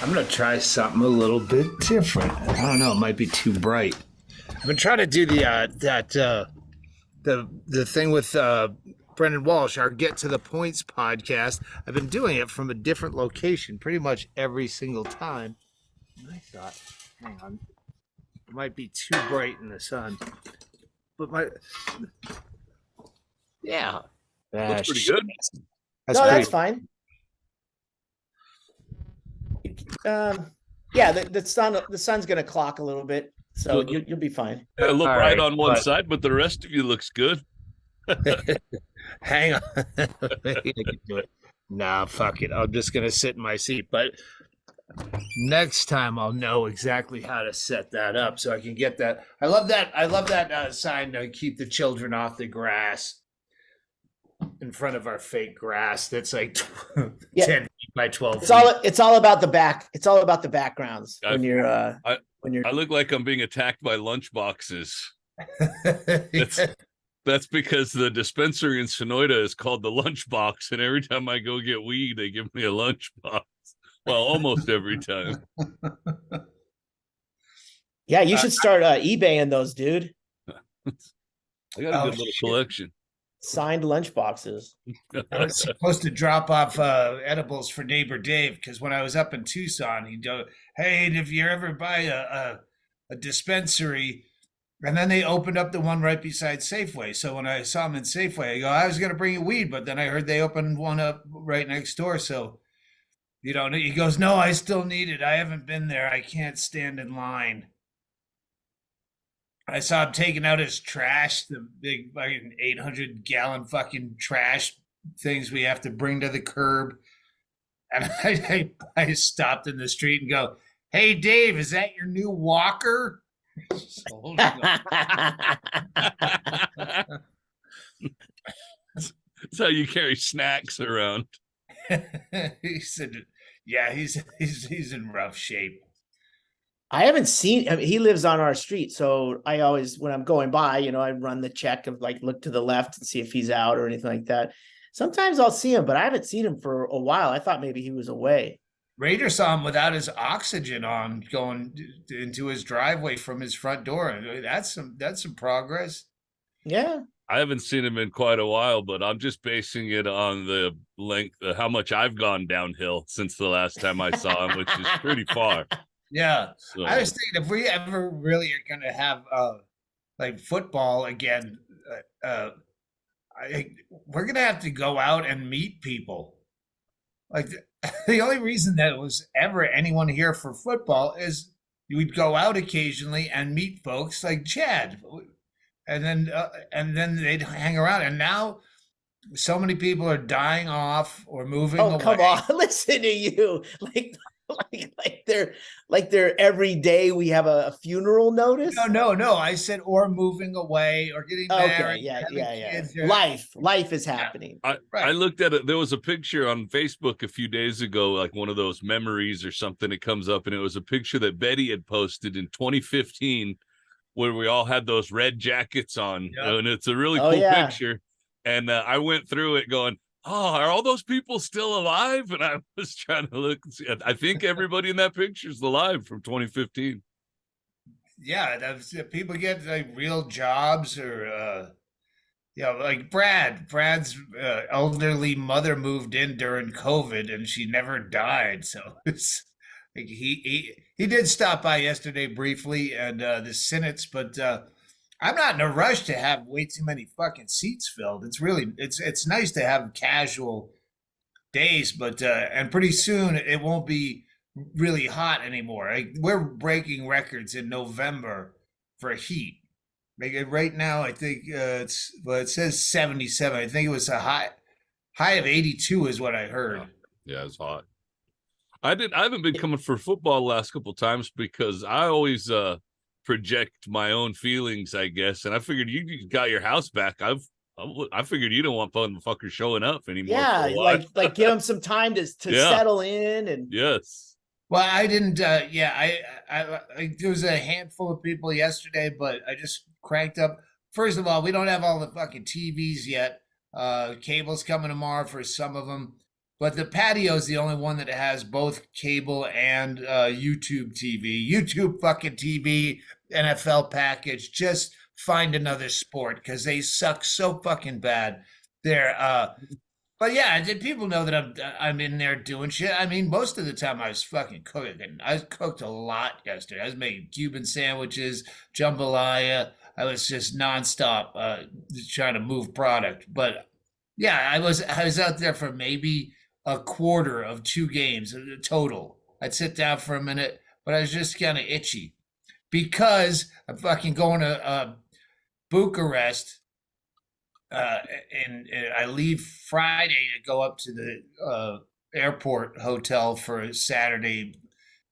I'm gonna try something a little bit different. I don't know. It might be too bright. I've been trying to do the thing with Brendan Walsh, our Get to the Points podcast. I've been doing it from a different location pretty much every single time. And I thought, hang on, it might be too bright in the sun, but yeah, Looks pretty good. That's fine. Yeah, the sun's gonna clock a little bit, so you'll be fine. I look All right right, on one but- side, but the rest of you looks good. Hang on. I can do it. Nah, fuck it. I'm just gonna sit in my seat. But next time I'll know exactly how to set that up so I can get that. I love that sign to keep the children off the grass in front of our fake grass. That's like 10 feet by 12 feet. It's all about the back. It's all about the backgrounds when you're. I look like I'm being attacked by lunchboxes. That's because the dispensary in Sonoyta is called the Lunchbox, and every time I go get weed, they give me a lunchbox. Well, almost every time. Yeah, you should start eBaying those, dude. I got a good little collection. Signed lunch boxes. I was supposed to drop off edibles for neighbor Dave because when I was up in Tucson, he'd go, "Hey, if you ever buy a dispensary," and then they opened up the one right beside Safeway. So when I saw him in Safeway, I go, "I was going to bring you weed, but then I heard they opened one up right next door." So, he goes, "No, I still need it. I haven't been there. I can't stand in line." I saw him taking out his trash, the big fucking 800-gallon fucking trash things we have to bring to the curb. And I stopped in the street and go, "Hey, Dave, is that your new walker?" That's how you carry snacks around. He said, "Yeah, he's in rough shape." I haven't seen him. He lives on our street, so I always, when I'm going by, I run the check of look to the left and see if he's out or anything like that. Sometimes I'll see him, but I haven't seen him for a while. I thought maybe he was away. Raider saw him without his oxygen on, going into his driveway from his front door. That's some progress. Yeah. I haven't seen him in quite a while, but I'm just basing it on the length, how much I've gone downhill since the last time I saw him, which is pretty far. Yeah. So, I was thinking if we ever really are going to have football again, we're going to have to go out and meet people. Like the only reason that was ever anyone here for football is we'd go out occasionally and meet folks like Chad, and then they'd hang around. And now so many people are dying off or moving away. Oh, come on. Listen to you. Like they're every day we have a funeral notice. No. I said or moving away or getting married. Yeah. Kids or, Life is happening. I looked at it. There was a picture on Facebook a few days ago, like one of those memories or something. It comes up, and it was a picture that Betty had posted in 2015, where we all had those red jackets on, and it's a really cool picture. And I went through it going, "Oh, are all those people still alive?" And I was trying to look and see. I think everybody in that picture is alive from 2015. Yeah, people get like real jobs or, like Brad's elderly mother moved in during COVID and she never died. So it's like he did stop by yesterday briefly and the Senate's, but I'm not in a rush to have way too many fucking seats filled. It's nice to have casual days, but and pretty soon it won't be really hot anymore. Like, we're breaking records in November for heat. Like right now, I think it says 77. I think it was a high of 82 is what I heard. Yeah, it's hot. I haven't been coming for football the last couple of times because I always project my own feelings, I guess. And I figured you got your house back. I figured you don't want motherfuckers showing up anymore. Yeah, like give them some time to settle in. And yes. Well, I didn't. I there was a handful of people yesterday, but I just cranked up. First of all, we don't have all the fucking TVs yet. Cable's coming tomorrow for some of them, but the patio is the only one that has both cable and YouTube TV. YouTube fucking TV, NFL package. Just find another sport because they suck so fucking bad. They're but yeah, did people know that I'm in there doing shit? I mean, most of the time I was fucking cooking. I cooked a lot yesterday. I was making Cuban sandwiches, jambalaya. I was just nonstop trying to move product. But yeah, I was out there for maybe a quarter of two games total. I'd sit down for a minute, but I was just kind of itchy because I'm fucking going to Bucharest, uh, and I leave Friday to go up to the airport hotel for a Saturday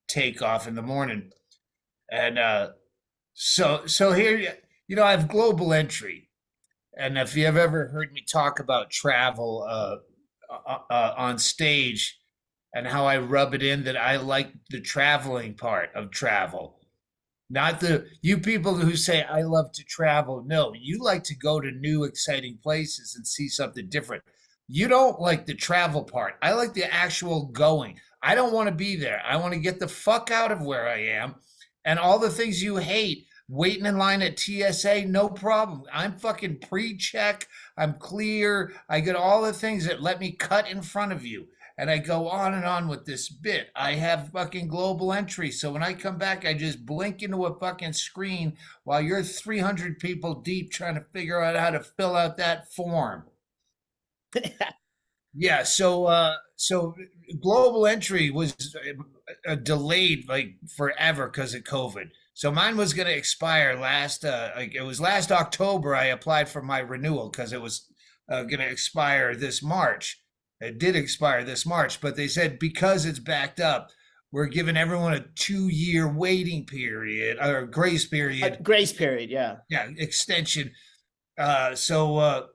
takeoff in the morning, and so here, I have global entry, and if you have ever heard me talk about travel on stage and how I rub it in that I like the traveling part of travel. Not the you people who say I love to travel. No, you like to go to new exciting places and see something different. You don't like the travel part. I like the actual going. I don't want to be there. I want to get the fuck out of where I am. And all the things you hate, waiting in line at TSA, no problem. I'm fucking pre-check. I'm clear. I get all the things that let me cut in front of you. And I go on and on with this bit. I have fucking global entry. So when I come back, I just blink into a fucking screen while you're 300 people deep trying to figure out how to fill out that form. Yeah, so global entry was delayed like forever because of COVID. So mine was going to expire last like it was last October I applied for my renewal because it was going to expire this March. It did expire this March, but they said because it's backed up, we're giving everyone a 2-year waiting period or grace period. Grace period, yeah. Yeah, extension. So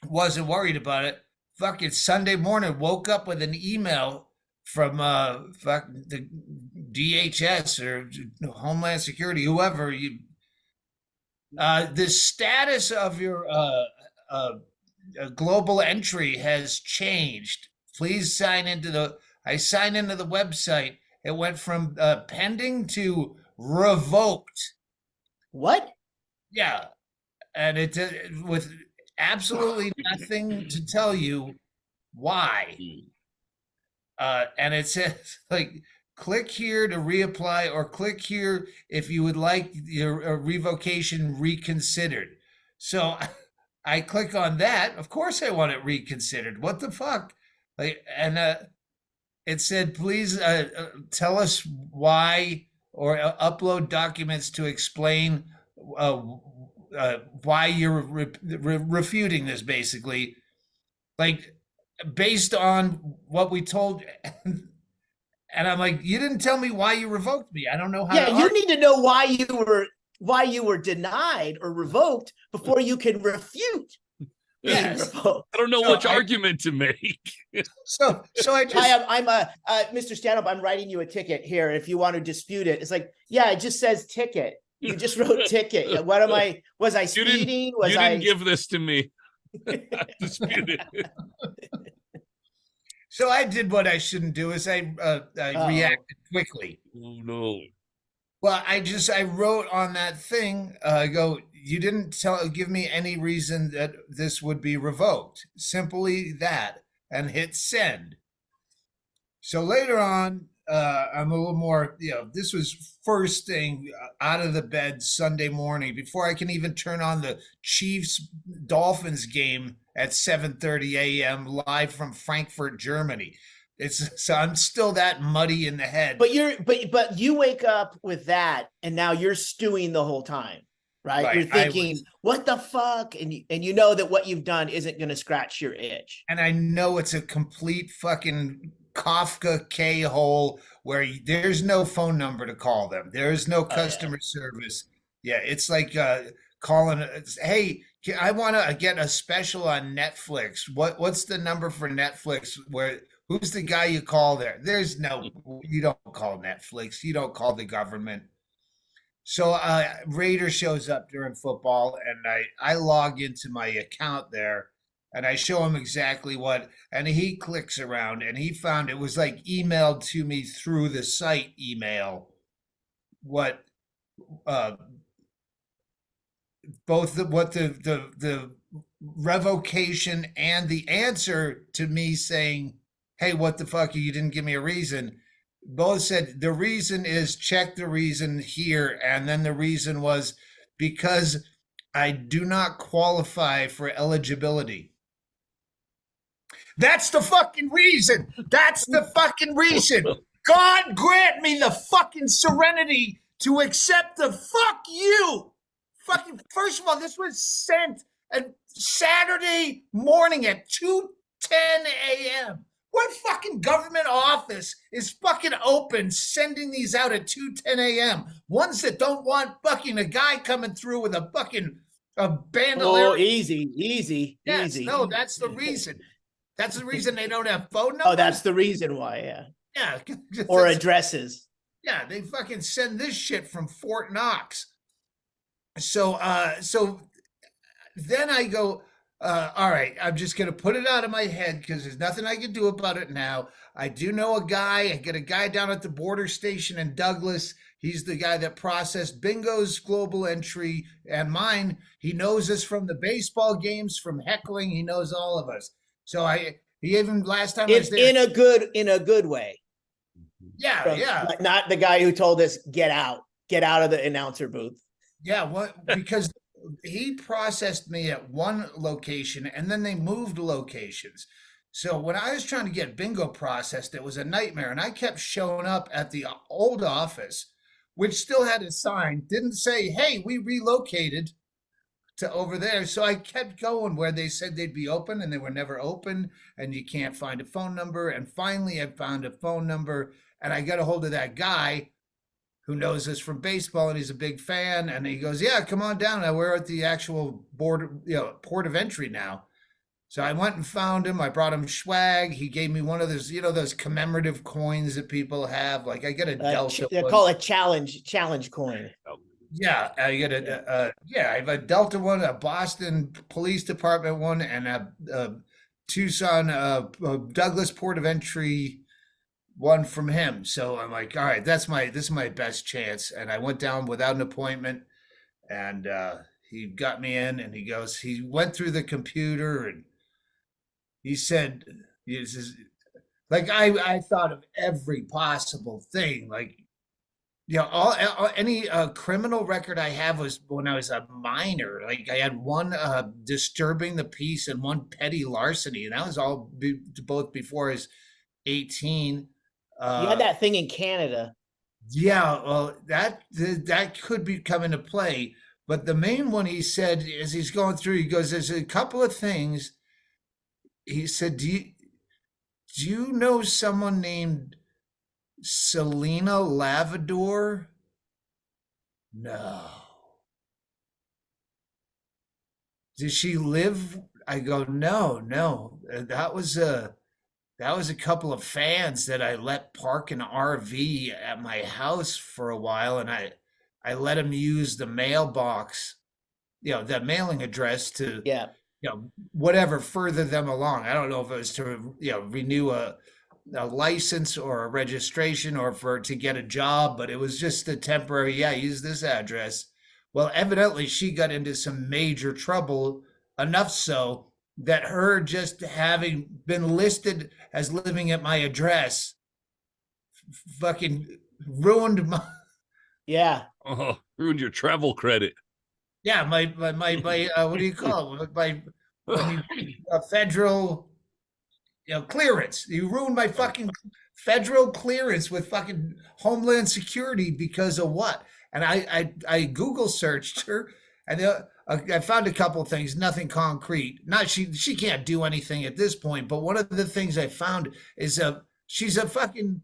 wasn't worried about it. Fucking Sunday morning, woke up with an email from the DHS or Homeland Security, whoever you. The status of your global entry has changed. Please sign into the. I signed into the website. It went from pending to revoked. What? Yeah, and it with absolutely nothing to tell you why. And it says like click here to reapply or click here if you would like your revocation reconsidered. So I click on that. Of course I want it reconsidered. What the fuck? Like and it said please tell us why or upload documents to explain why you're refuting this basically like based on what we told and I'm like you didn't tell me why you revoked me. I don't know how yeah you need to know why you were denied or revoked before you can refute. Yes. I don't know which argument to make. so I just I'm Mr. Stanhope, I'm writing you a ticket here if you want to dispute it. It's like, yeah, it just says ticket. You just wrote ticket. What am I? Was I speeding? You didn't give this to me. I dispute it. So I did what I shouldn't do is I reacted quickly. Oh no. Well, I wrote on that thing, go, you didn't give me any reason that this would be revoked. Simply that, and hit send. So later on, I'm a little more, this was first thing out of the bed Sunday morning before I can even turn on the Chiefs Dolphins game at 7:30 a.m. live from Frankfurt, Germany. So I'm still that muddy in the head. But you wake up with that and now you're stewing the whole time, right? You're thinking, what the fuck? And you know that what you've done isn't going to scratch your itch. And I know it's a complete fucking Kafka K-hole where there's no phone number to call them. There's no customer service. Yeah, it's like calling, hey, I want to get a special on Netflix. What's the number for Netflix? Who's the guy you call there? You don't call Netflix. You don't call the government. So Raider shows up during football and I log into my account there and I show him exactly what, and he clicks around and he found it was like emailed to me through the site email what uh both the revocation and the answer to me saying, hey, what the fuck, you didn't give me a reason, both said the reason is check the reason here, and then the reason was because I do not qualify for eligibility. That's the fucking reason. That's the fucking reason. God grant me the fucking serenity to accept the fuck you. Fucking, first of all, this was sent on Saturday morning at 2:10 a.m. What fucking government office is fucking open sending these out at 2:10 a.m.? Ones that don't want fucking a guy coming through with a fucking a bandolier. Oh, easy, easy, Yes, easy. no, that's the reason. That's the reason they don't have phone numbers. Oh, that's the reason why, yeah. Yeah. Or addresses. Yeah, they fucking send this shit from Fort Knox. So then I go, all right, I'm just gonna put it out of my head because there's nothing I can do about it now. I do know a guy. I get a guy down at the border station in Douglas. He's the guy that processed Bingo's global entry and mine. He knows us from the baseball games, from heckling. He knows all of us. So he even last time I was there, in a good way. Yeah, yeah. Not the guy who told us get out of the announcer booth. Yeah, what? Because he processed me at one location and then they moved locations. So when I was trying to get Bingo processed, it was a nightmare, and I kept showing up at the old office, which still had a sign, didn't say, "Hey, we relocated to over there." So I kept going where they said they'd be open, and they were never open, and you can't find a phone number. And finally I found a phone number, and I got a hold of that guy who knows us from baseball, and he's a big fan, and he goes, yeah, come on down. We're at the actual port of entry now. So I went and found him. I brought him swag. He gave me one of those, those commemorative coins that people have. Like I get a Delta. They call it challenge coin. Yeah, I get a I have a Delta one, a Boston Police Department one, and a Tucson Douglas Port of Entry one from him. So I'm like, all right, this is my best chance. And I went down without an appointment, and he got me in, and he went through the computer, and he said, like I thought of every possible thing, like any criminal record I have was when I was a minor. Like I had one disturbing the peace and one petty larceny, and that was all both before I was 18. You had that thing in Canada. Yeah, well, that could be come into play. But the main one, he said, as he's going through, he goes, there's a couple of things. He said, do you know someone named Selena Lavador? No. Did she live? I go, no. That was a couple of fans that I let park an RV at my house for a while, and I let them use the mailbox, the mailing address to whatever, further them along. I don't know if it was to renew a license or a registration or to get a job, but it was just a temporary, use this address. Well, evidently she got into some major trouble, enough so that her just having been listed as living at my address fucking ruined my ruined your travel credit. Yeah, my what do you call it? My federal clearance. You ruined my fucking federal clearance with fucking Homeland Security because of what? And I Google searched her, and I found a couple of things, nothing concrete. Not she can't do anything at this point, but one of the things I found is she's a fucking,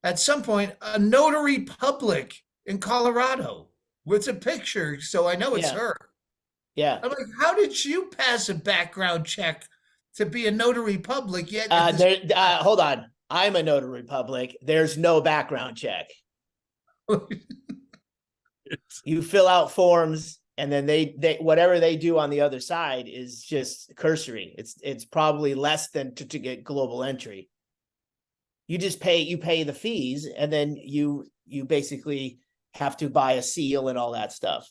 at some point, a notary public in Colorado with a picture, so I know it's her. Yeah. I'm like, how did you pass a background check to be a notary public yet? Hold on. I'm a notary public. There's no background check. You fill out forms. and then they whatever they do on the other side is just cursory. It's probably less than to get global entry. You just pay the fees, and then you basically have to buy a seal and all that stuff.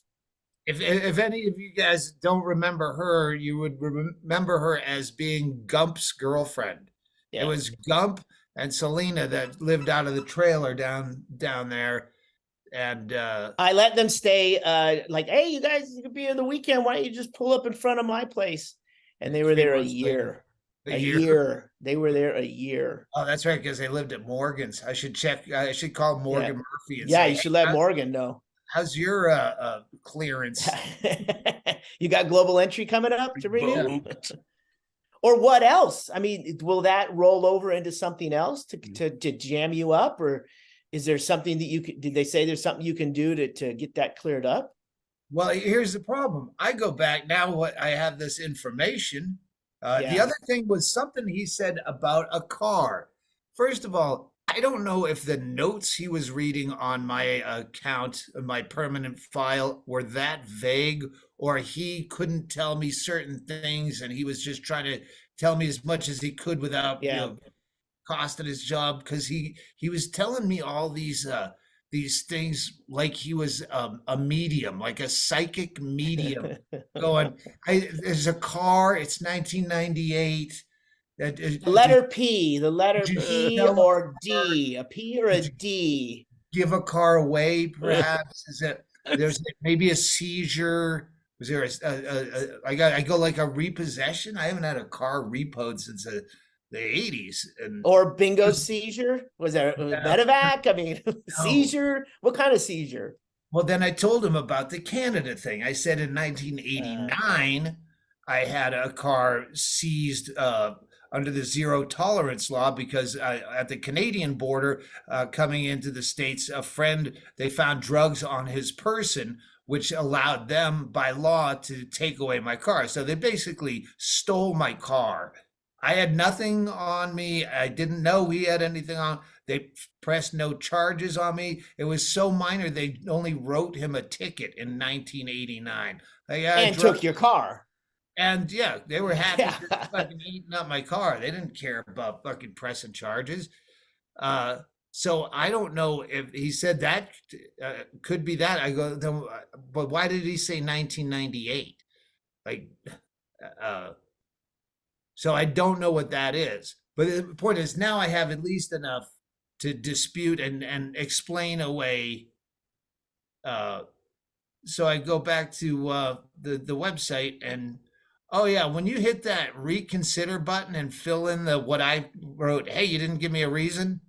If any of you guys don't remember her, you would remember her as being Gump's girlfriend. It Yeah. was Gump and Selena that lived out of the trailer down there, and I let them stay like, hey, you guys, you could be in the weekend. Why don't you just pull up in front of my place? And they were 3 there a months later, year. a A year. year. They were there a year. Oh, that's right, because they lived at Morgan's. I should check. I should call Yeah. Morgan Murphy and Yeah, say, you "Hey, should let Morgan know. how's your clearance?" You got global entry coming up to renew? Revoked. Or what else? I mean, will that roll over into something else to jam you up? Or is there something that you could, did they say there's something you can do to get that cleared up? Well, here's the problem. I go back now. What I have this information. The Yeah. other thing was something he said about a car. First of all, I don't know if the notes he was reading on my account, my permanent file, were that vague, or he couldn't tell me certain things, and he was just trying to tell me as much as he could without, Yeah. costing his job, because he was telling me all these things like he was a medium, like a psychic medium, going, there's a car, it's 1998. Letter P, the letter Did you P sell a or car? D, a P or a Did you D. give a car away, perhaps? Is it there's maybe a seizure? Was there I go like a repossession? I haven't had a car repoed since the 80s. And Or bingo seizure? Was there a uh, medevac? I mean, no. seizure? What kind of seizure? Well, then I told him about the Canada thing. I said in Uh, 1989, I had a car seized under the zero tolerance law because at the Canadian border, coming into the States, a friend, they found drugs on his person, which allowed them by law to take away my car. So they basically stole my car. I had nothing on me. I didn't know he had anything on. They pressed no charges on me. It was so minor, they only wrote him a ticket in 1989. Like, I and drove, took your car. and yeah, they were happy Yeah. just fucking eating up my car. They didn't care about fucking pressing charges. Uh, so I don't know if he said that could be that. I go, then, but why did he say 1998? Like, uh, so I don't know what that is. But the point is, now I have at least enough to dispute and explain away. Uh, so I go back to the website, and oh yeah, when you hit that reconsider button and fill in the what I wrote, hey, you didn't give me a reason.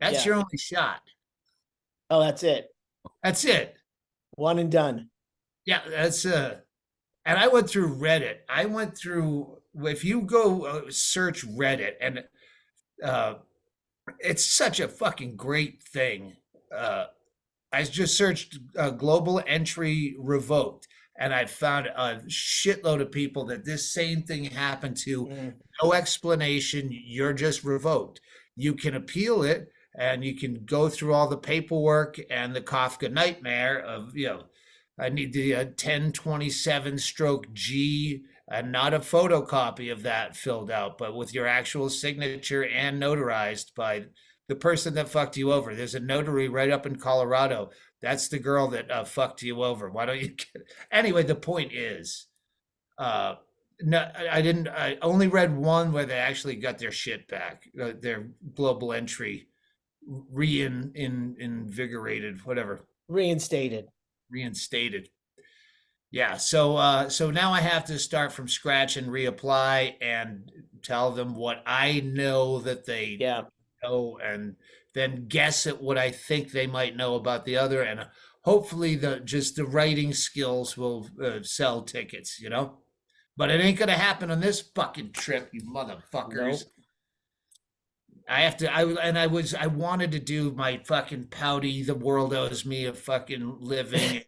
That's Yeah. your only shot. Oh, that's it. That's it. One and done. Yeah, that's and I went through Reddit. I went through, if you go search Reddit, and uh it's such a fucking great thing. Uh, I just searched global entry revoked, and I found a shitload of people that this same thing happened to. Mm. No explanation. You're just revoked. You can appeal it, and you can go through all the paperwork and the Kafka nightmare of, I need the 1027 stroke G, and not a photocopy of that filled out, but with your actual signature and notarized by the person that fucked you over. There's a notary right up in Colorado. That's the girl that fucked you over. Why don't you get... Anyway, the point is, no, I didn't. I only read one where they actually got their shit back, their global entry invigorated, whatever, Reinstated. reinstated. Yeah, so now I have to start from scratch and reapply and tell them what I know that they Yeah. know, and then guess at what I think they might know about the other, and hopefully the writing skills will sell tickets. But it ain't gonna happen on this fucking trip, you motherfuckers. Nope. I have to. I wanted to do my fucking pouty. The world owes me a fucking living.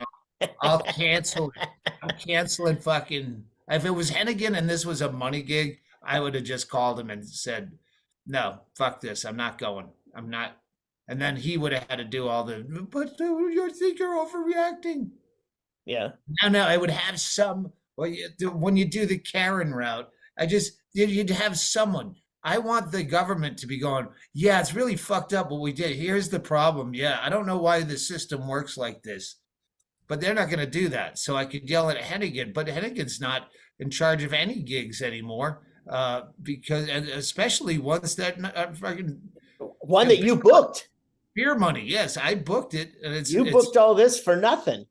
I'll cancel it. I'm canceling fucking. If it was Hennigan and this was a money gig, I would have just called him and said, "No, fuck this. I'm not going. I'm not." And then he would have had to do all the. But you think you're overreacting. Yeah. No, I would have some. Well, when you do the Karen route, you'd have someone. I want the government to be going, yeah, it's really fucked up what we did. Here's the problem. Yeah, I don't know why the system works like this, but they're not going to do that. So I could yell at Hennigan, but Hennigan's not in charge of any gigs anymore, because, and especially ones that fucking One that you booked. beer money. Yes, I booked it, and You booked all this for nothing.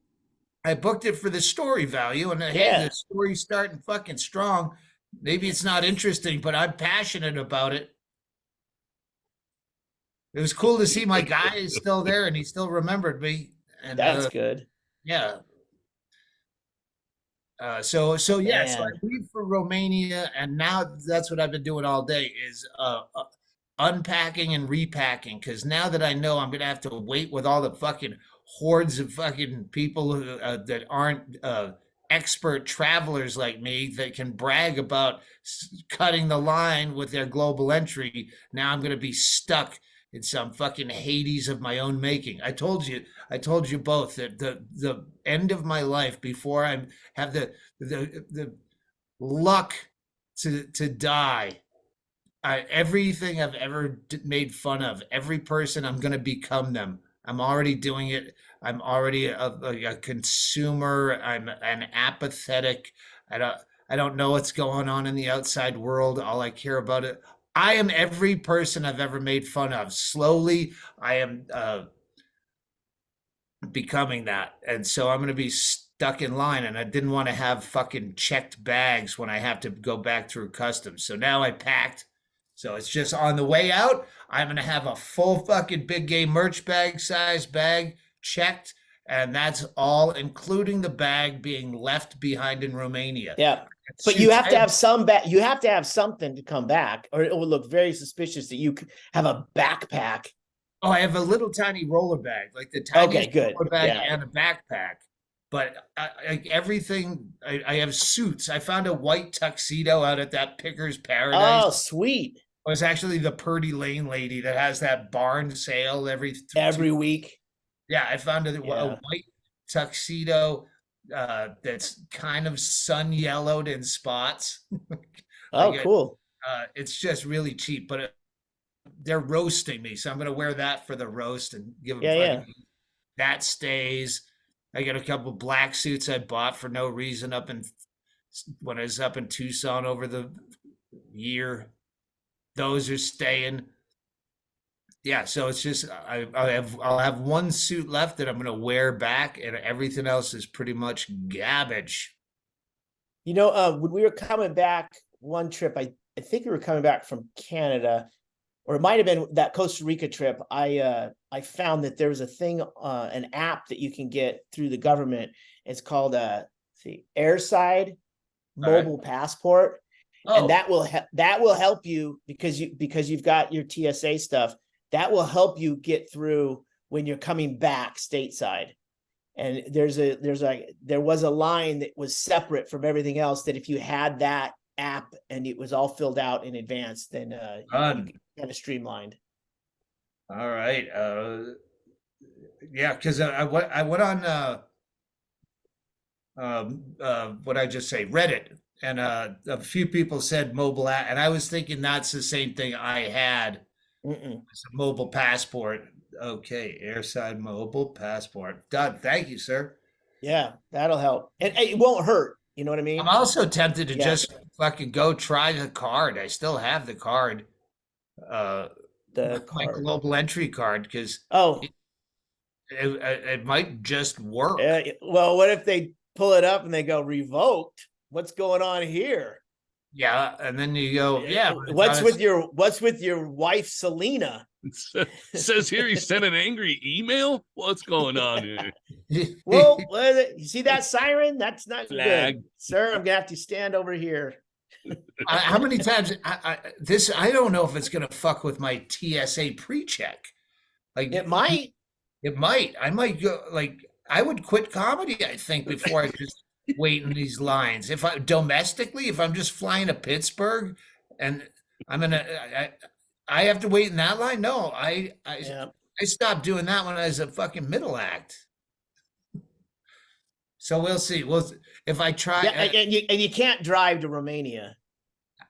I booked it for the story value, and hey, Yeah. the story's starting fucking strong. Maybe it's not interesting, but I'm passionate about it. It was cool to see my guy is still there, and he still remembered me. And That's good. yeah. So yeah, so I Man. leave for Romania, and now that's what I've been doing all day is unpacking and repacking. Because now that I know I'm gonna have to wait with all the fucking hordes of fucking people who, that aren't expert travelers like me that can brag about cutting the line with their global entry. Now I'm gonna be stuck in some fucking Hades of my own making. I told you both that the end of my life before I have the luck to die. Everything I've ever made fun of, every person, I'm going to become them. I'm already doing it. I'm already a consumer. I'm an apathetic. I don't I don't know what's going on in the outside world. All I care about it. I am every person I've ever made fun of. Slowly, I am becoming that. And so I'm going to be stuck in line. And I didn't want to have fucking checked bags when I have to go back through customs. So now I packed. So it's just on the way out. I'm going to have a full fucking big game merch bag, size bag checked. And that's all, including the bag being left behind in Romania. Yeah. But you have to have some back. You have to have something to come back, or it will look very suspicious that you have a backpack. Oh, I have a little tiny roller bag, like the tiniest roller bag and a backpack. But like everything, I have suits. I found a white tuxedo out at that Pickers Paradise. Oh, sweet. It was actually the Purdy Lane lady that has that barn sale every week. Yeah, I found a white tuxedo that's kind of sun yellowed in spots. Oh, cool. It's just really cheap, but they're roasting me, so I'm gonna wear that for the roast and give them that stays. I got a couple black suits I bought for no reason when I was up in Tucson over the year. Those are staying. Yeah, so it's just I'll have one suit left that I'm gonna wear back, and everything else is pretty much garbage. You know, when we were coming back one trip, I think we were coming back from Canada, or it might have been that Costa Rica trip. I found that there was a thing, an app that you can get through the government. It's called Airside Mobile Passport, and that will help you because you've got your TSA stuff. That will help you get through when you're coming back stateside. And there was a line that was separate from everything else, that if you had that app and it was all filled out in advance, then you kind of streamlined. All right. Yeah, because I went on what I just say, Reddit, and a few people said mobile app, and I was thinking that's the same thing I had. It's a mobile passport. Okay, Airside mobile passport. Done. Thank you, sir. Yeah, that'll help. And it won't hurt. You know what I mean? I'm also tempted to just fucking go try the card. I still have the card. My global entry card, because it might just work. Well, what if they pull it up and they go revoked? What's going on here? Yeah, and then you go, What's with your wife Selena? It says here he sent an angry email. What's going on here? Well, you see that siren? That's not good, sir. I'm gonna have to stand over here. How many times I don't know if it's gonna fuck with my TSA pre-check. Like it might. I might go, like, I would quit comedy, I think, before I just wait in these lines. If I'm just flying to Pittsburgh and I have to wait in that line. No, I stopped doing that when I was a fucking middle act. So we'll see. If I try. Yeah, and you can't drive to Romania.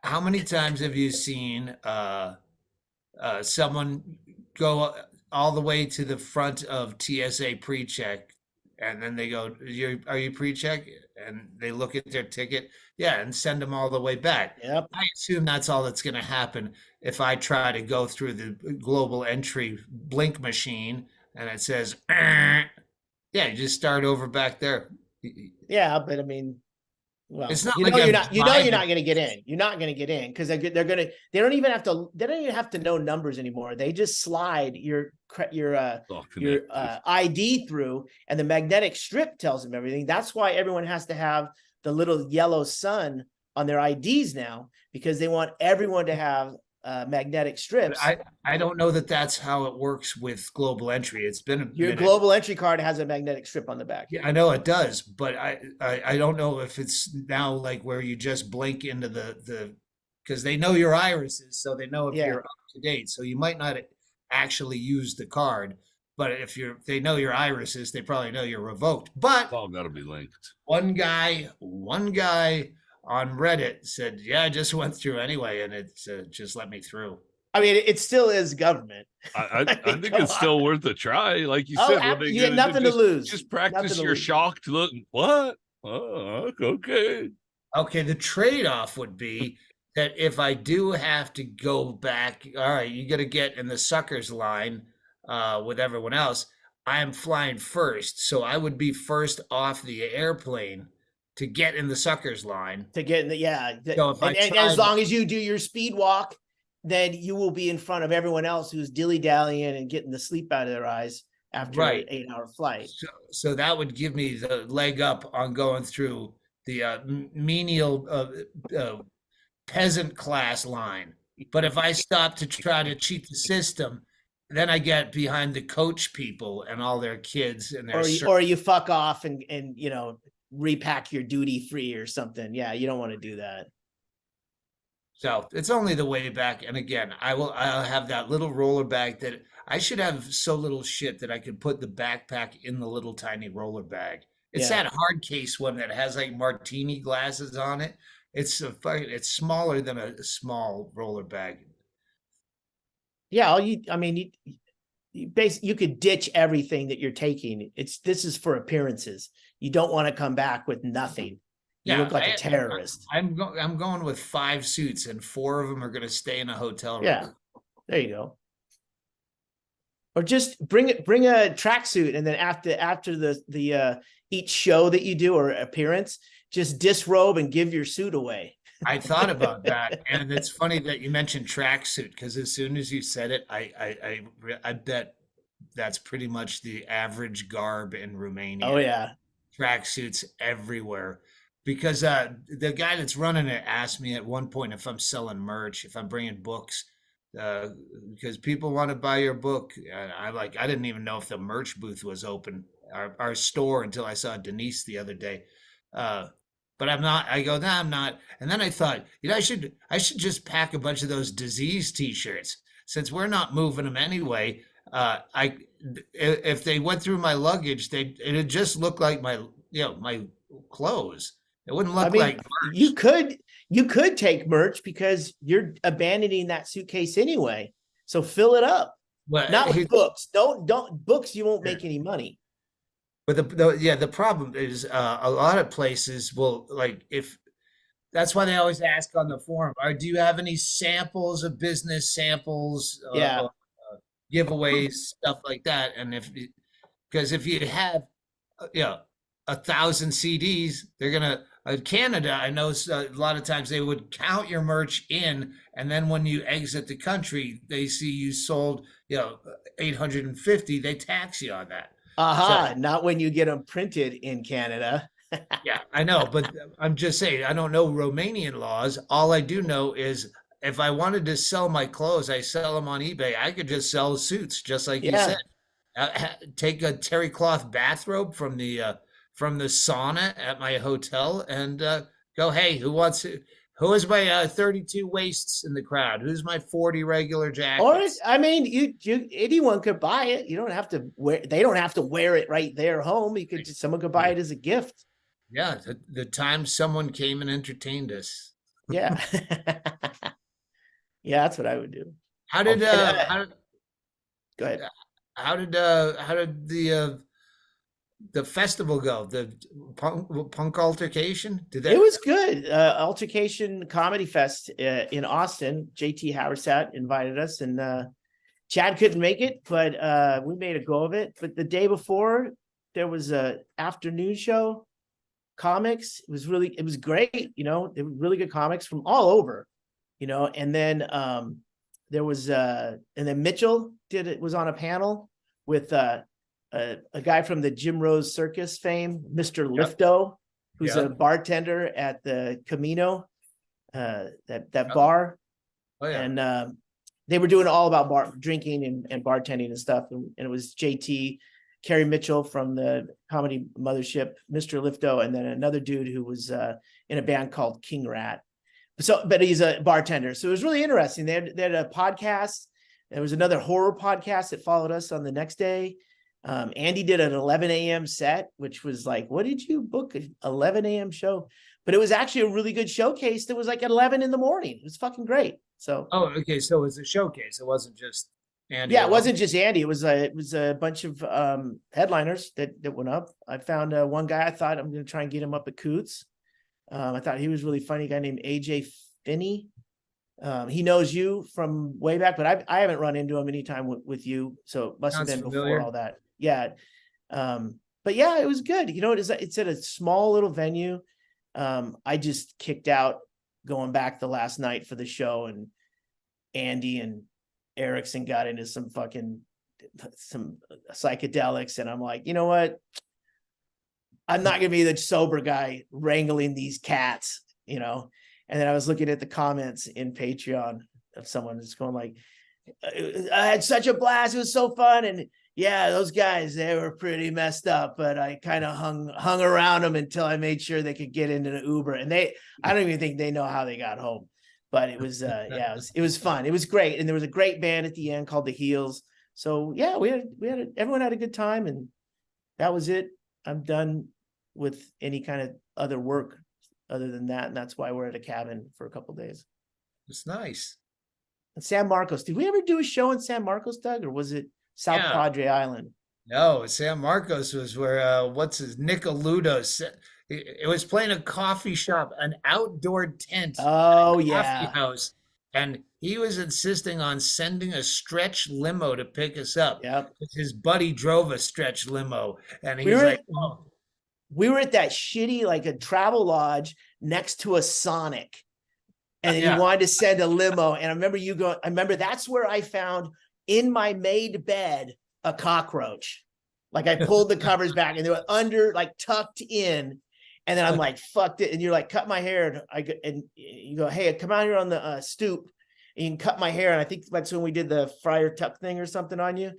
How many times have you seen someone go all the way to the front of TSA pre-check, and then they go, are you pre-check? And they look at their ticket, yeah, and send them all the way back. Yep. I assume that's all that's going to happen if I try to go through the global entry blink machine and it says, yeah, you just start over back there. Yeah, but I mean, well, It's not you like know I'm you're not driving. going to get in. You're not going to get in because they don't even have to know numbers anymore. They just slide All your connected. ID through, and the magnetic strip tells them everything. That's why everyone has to have the little yellow sun on their IDs now, because they want everyone to have magnetic strips. I don't know that that's how it works with global entry. It's been a Your minute. global entry card has a magnetic strip on the back. Yeah, I know it does, but I don't know if it's now like where you just blink into the because they know your irises, so they know if Yeah. you're up to date. So you might not actually use the card, but if they know your irises, they probably know you're revoked. But It's all got to be linked. one guy on Reddit said, "Yeah, I just went through anyway, and it just let me through." I mean, it still is government. I think it's still worth a try. Like you said, what they you got nothing to lose. Just practice your lose. shocked look. What? Oh, okay. Okay, the trade-off would be that if I do have to go back, all right, you got to get in the suckers line with everyone else. I am flying first, so I would be first off the airplane to get in the suckers line. To get in the So if I and as long as you do your speed walk, then you will be in front of everyone else who's dilly-dallying and getting the sleep out of their eyes after Right. an 8-hour flight. So that would give me the leg up on going through the menial peasant class line. But if I stop to try to cheat the system, then I get behind the coach people and all their kids and their or you fuck off and repack your duty free or something. Yeah, you don't want to do that. So it's only the way back. And again, I'll have that little roller bag that I should have so little shit that I could put the backpack in the little tiny roller bag. It's Yeah. that hard case one that has like martini glasses on it. It's smaller than a small roller bag. Yeah, you could ditch everything that you're taking. This is for appearances. You don't want to come back with nothing. You look like a terrorist. I'm going with 5 suits, and 4 of them are going to stay in a hotel room. Yeah, there you go. Or just bring a tracksuit, and then after the each show that you do or appearance, just disrobe and give your suit away. I thought about that, and it's funny that you mentioned tracksuit, because as soon as you said it, I bet that's pretty much the average garb in Romania. Oh yeah, tracksuits everywhere. Because the guy that's running it asked me at one point if I'm selling merch, if I'm bringing books, because people want to buy your book. I didn't even know if the merch booth was open, our store, until I saw Denise the other day. But I'm not. I go, no, I'm not. And then I thought, I should just pack a bunch of those disease T-shirts, since we're not moving them anyway. If they went through my luggage, it'd just look like my clothes. It wouldn't look like merch. You could take merch because you're abandoning that suitcase anyway. So fill it up. Well, not with books. Don't books. You won't make any money. But the problem is a lot of places will, like, if that's why they always ask on the forum, do you have any samples of business samples? Yeah. Giveaways, stuff like that. And because if you have 1,000 CDs, they're gonna Canada, I know a lot of times they would count your merch in, and then when you exit the country, they see you sold 850, they tax you on that. So, not when you get them printed in Canada. Yeah, I know, but I'm just saying, I don't know Romanian laws. All I do know is if I wanted to sell my clothes, I sell them on eBay. I could just sell suits, just like you said. Take a terry cloth bathrobe from the sauna at my hotel and go, hey, who wants it? Who is my 32 waists in the crowd? Who's my 40 regular Or jackets? I mean, you anyone could buy it. You don't have to wear. They don't have to wear it right there home. You could just someone could buy it as a gift. Yeah, the time someone came and entertained us. Yeah, yeah, that's what I would do. How Oh, did and, go ahead. how did the festival go? The punk altercation? Did It that? was good. Altercation Comedy Fest in Austin. JT Haversat invited us, and Chad couldn't make it, but we made a go of it. But the day before, there was a afternoon show, comics. It was great. You know, they were really good comics from all over. You know, and then there was and then Mitchell was on a panel with a guy from the Jim Rose Circus fame, Mr. Yep. Lifto, who's a Yep. bartender at the Camino, that Yep. bar. Oh yeah. And they were doing all about drinking and bartending and stuff. And it was JT, Carrie Mitchell from the Comedy Mothership, Mr. Lifto, and then another dude who was in a band called King Rat. But he's a bartender. So it was really interesting. They had a podcast. There was another horror podcast that followed us on the next day. Andy did an 11 a.m. set, which was like, what did you book? An 11 a.m. show? But it was actually a really good showcase that was like at 11 in the morning. It was fucking great. So, Oh, okay. So it was a showcase. It wasn't just Andy. yeah, it alone? wasn't just Andy. It was a bunch of headliners that went up. I found one guy. I thought I'm going to try and get him up at Coots. I thought he was really funny. A guy named AJ Finney. He knows you from way back, but I haven't run into him anytime with you. So it must have Sounds been familiar. before all that. Yeah. But yeah, it was good. You know, it's at a small little venue. I just kicked out going back the last night for the show, and Andy and Erickson got into some psychedelics. And I'm like, you know what? I'm not going to be the sober guy wrangling these cats, you know? And then I was looking at the comments in Patreon of someone that's going like, I had such a blast. It was so fun. And yeah, those guys, they were pretty messed up, but I kind of hung around them until I made sure they could get into the Uber. And I don't even think they know how they got home, but it was, yeah, it was fun. It was great. And there was a great band at the end called the Heels. So yeah, everyone had a good time, and that was it. I'm done with any kind of other work other than that. And that's why we're at a cabin for a couple of days. It's nice. And San Marcos, did we ever do a show in San Marcos, Doug, or was it South Yeah. Padre Island? No, San Marcos was where Nick Aludo said it was playing a coffee shop, an outdoor tent, Oh coffee yeah. house, and he was insisting on sending a stretch limo to pick us up. Yep. His buddy drove a stretch limo, and We he's were like, "Oh, we were at that shitty, like a travel lodge next to a Sonic. And then Yeah. he wanted to send a limo. And I remember that's where I found in my made bed a cockroach. Like I pulled the covers back and they were like tucked in. And then I'm like, fucked it. And you're like, cut my hair. And you go, hey, come out here on the stoop. And you can cut my hair. And I think that's when we did the Friar Tuck thing or something on you.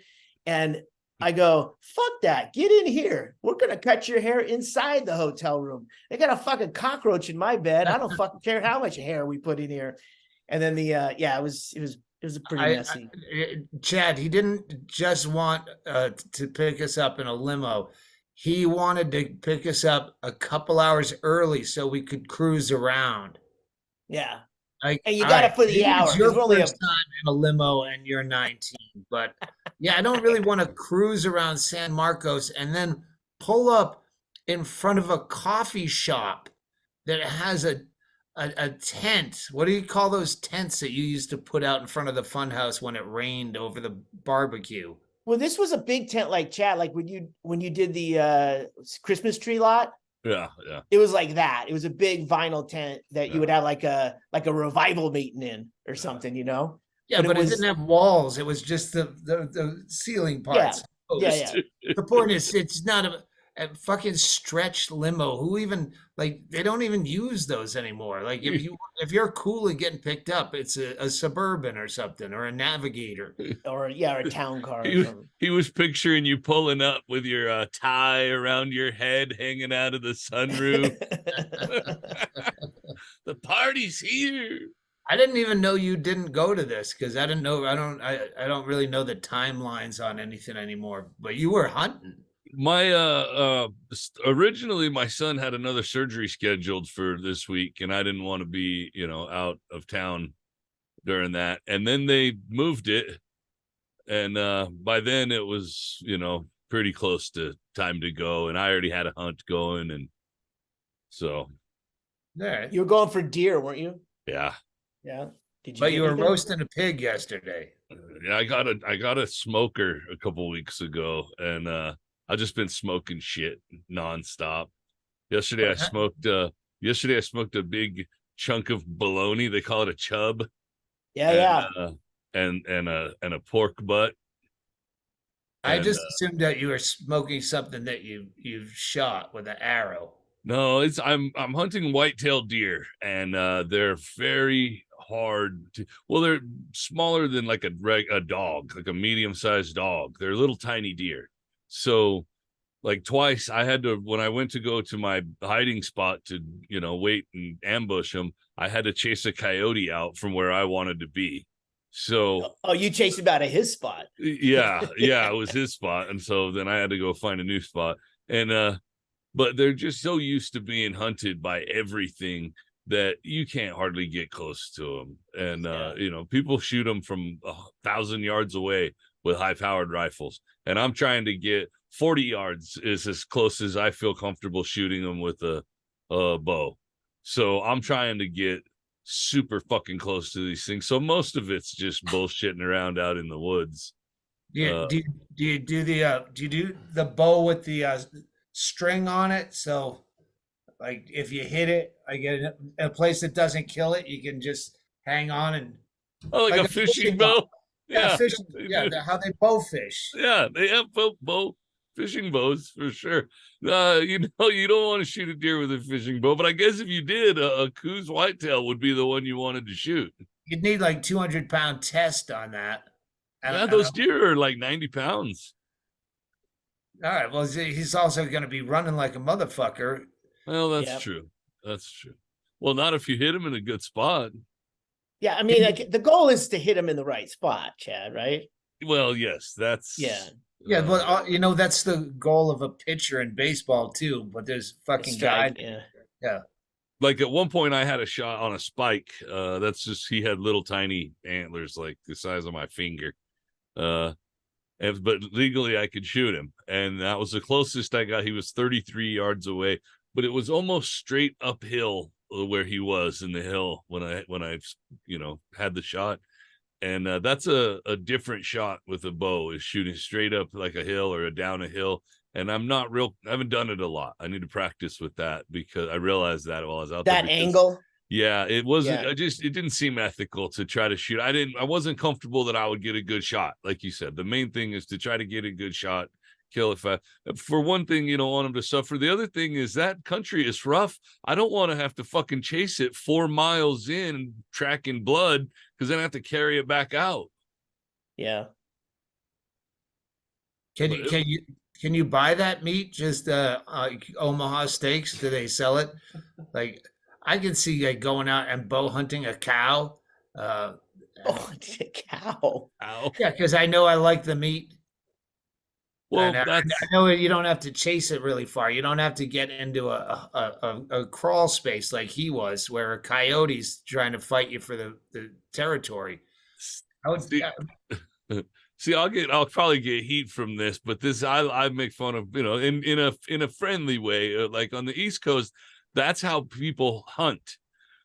And I go, fuck that. Get in here. We're going to cut your hair inside the hotel room. They got a fucking cockroach in my bed. I don't fucking care how much hair we put in here. And then it was pretty messy. Chad, he didn't just want to pick us up in a limo. He wanted to pick us up a couple hours early so we could cruise around. Yeah. Like, And you all got to right, put the maybe hour. it's your 'cause we're only first time in a limo and you're 19, but yeah, I don't really want to cruise around San Marcos and then pull up in front of a coffee shop that has a tent. What do you call those tents that you used to put out in front of the funhouse when it rained over the barbecue? Well, this was a big tent like Chad, like when you did the Christmas tree lot. Yeah. It was like that. It was a big vinyl tent that you would have like a revival meeting in or something, you know? Yeah, but it didn't have walls. It was just the ceiling parts. Yeah. The point is, it's not a fucking stretch limo. Who even they don't even use those anymore. Like if you're cool and getting picked up, it's a Suburban or something or a Navigator. Or a town car. Or something. He was picturing you pulling up with your tie around your head hanging out of the sunroof. The party's here. I didn't even know you didn't go to this because I didn't know. I don't really know the timelines on anything anymore. But you were hunting. My originally my son had another surgery scheduled for this week, and I didn't want to be, out of town during that. And then they moved it, and by then it was, pretty close to time to go, and I already had a hunt going, and so Yeah. You were going for deer, weren't you? yeah. Yeah. Did you? But get you were anything? roasting a pig yesterday. Yeah, I got a smoker a couple weeks ago, and I've just been smoking shit nonstop. Yesterday I smoked a big chunk of bologna. They call it a chub. Yeah, And and a pork butt. I And, just assumed that you were smoking something that you shot with an arrow. no, I'm hunting white-tailed deer, and they're very hard to. Well, they're smaller than like a dog, like a medium-sized dog. They're little tiny deer. So, like twice, I had to when I went to go to my hiding spot to wait and ambush them. I had to chase a coyote out from where I wanted to be. So, Oh, you chased him out of his spot. yeah, it was his spot, and so then I had to go find a new spot. And but they're just so used to being hunted by everything that you can't hardly get close to them. And people shoot them from 1,000 yards away with high-powered rifles, and I'm trying to get 40 yards is as close as I feel comfortable shooting them with a bow. So I'm trying to get super fucking close to these things. So most of it's just bullshitting around out in the woods. Yeah. Do you do the bow with the string on it? So like if you hit it, I get a place that doesn't kill it, you can just hang on and Oh, like like a a fishing fishing bow. bow. Yeah, Yeah, fishing. they Yeah, do. how they bow fish. Yeah, they have bow fishing bows for sure. You don't want to shoot a deer with a fishing bow, but I guess if you did, a Coues whitetail would be the one you wanted to shoot. You'd need like 200-pound test on that. Yeah, And those deer are like 90 pounds. all right, well, he's also going to be running like a motherfucker. Well, that's Yep. true. That's true. Well, not if you hit him in a good spot. Yeah, I mean, like the goal is to hit him in the right spot, Chad, right? Well, yes, that's Yeah. Yeah, but that's the goal of a pitcher in baseball too. But there's fucking guys. Strike, yeah. Yeah, like at one point I had a shot on a spike. That's just he had little tiny antlers like the size of my finger. But legally I could shoot him, and that was the closest I got. He was 33 yards away, but it was almost straight uphill where he was in the hill when I had the shot. And that's a different shot with a bow, is shooting straight up like a hill or down a hill. And I haven't done it a lot. I need to practice with that because I realized that while I was out there. That angle. Yeah, it wasn't. Yeah. It didn't seem ethical to try to shoot. I wasn't comfortable that I would get a good shot. Like you said, the main thing is to try to get a good shot, kill. For one thing, you don't want them to suffer. The other thing is that country is rough. I don't want to have to fucking chase it 4 miles in, tracking blood, because then I have to carry it back out. Yeah. Can you buy that meat? Just like Omaha Steaks? Do they sell it? Like I can see like going out and bow hunting a cow. Oh, it's a cow. Ow. Yeah, because I know I like the meat. Well, And I know you don't have to chase it really far. You don't have to get into a crawl space like he was, where a coyote's trying to fight you for the territory. I would, see, see, I'll probably get heat from this, but this I make fun of, in a friendly way. Like on the East Coast, that's how people hunt.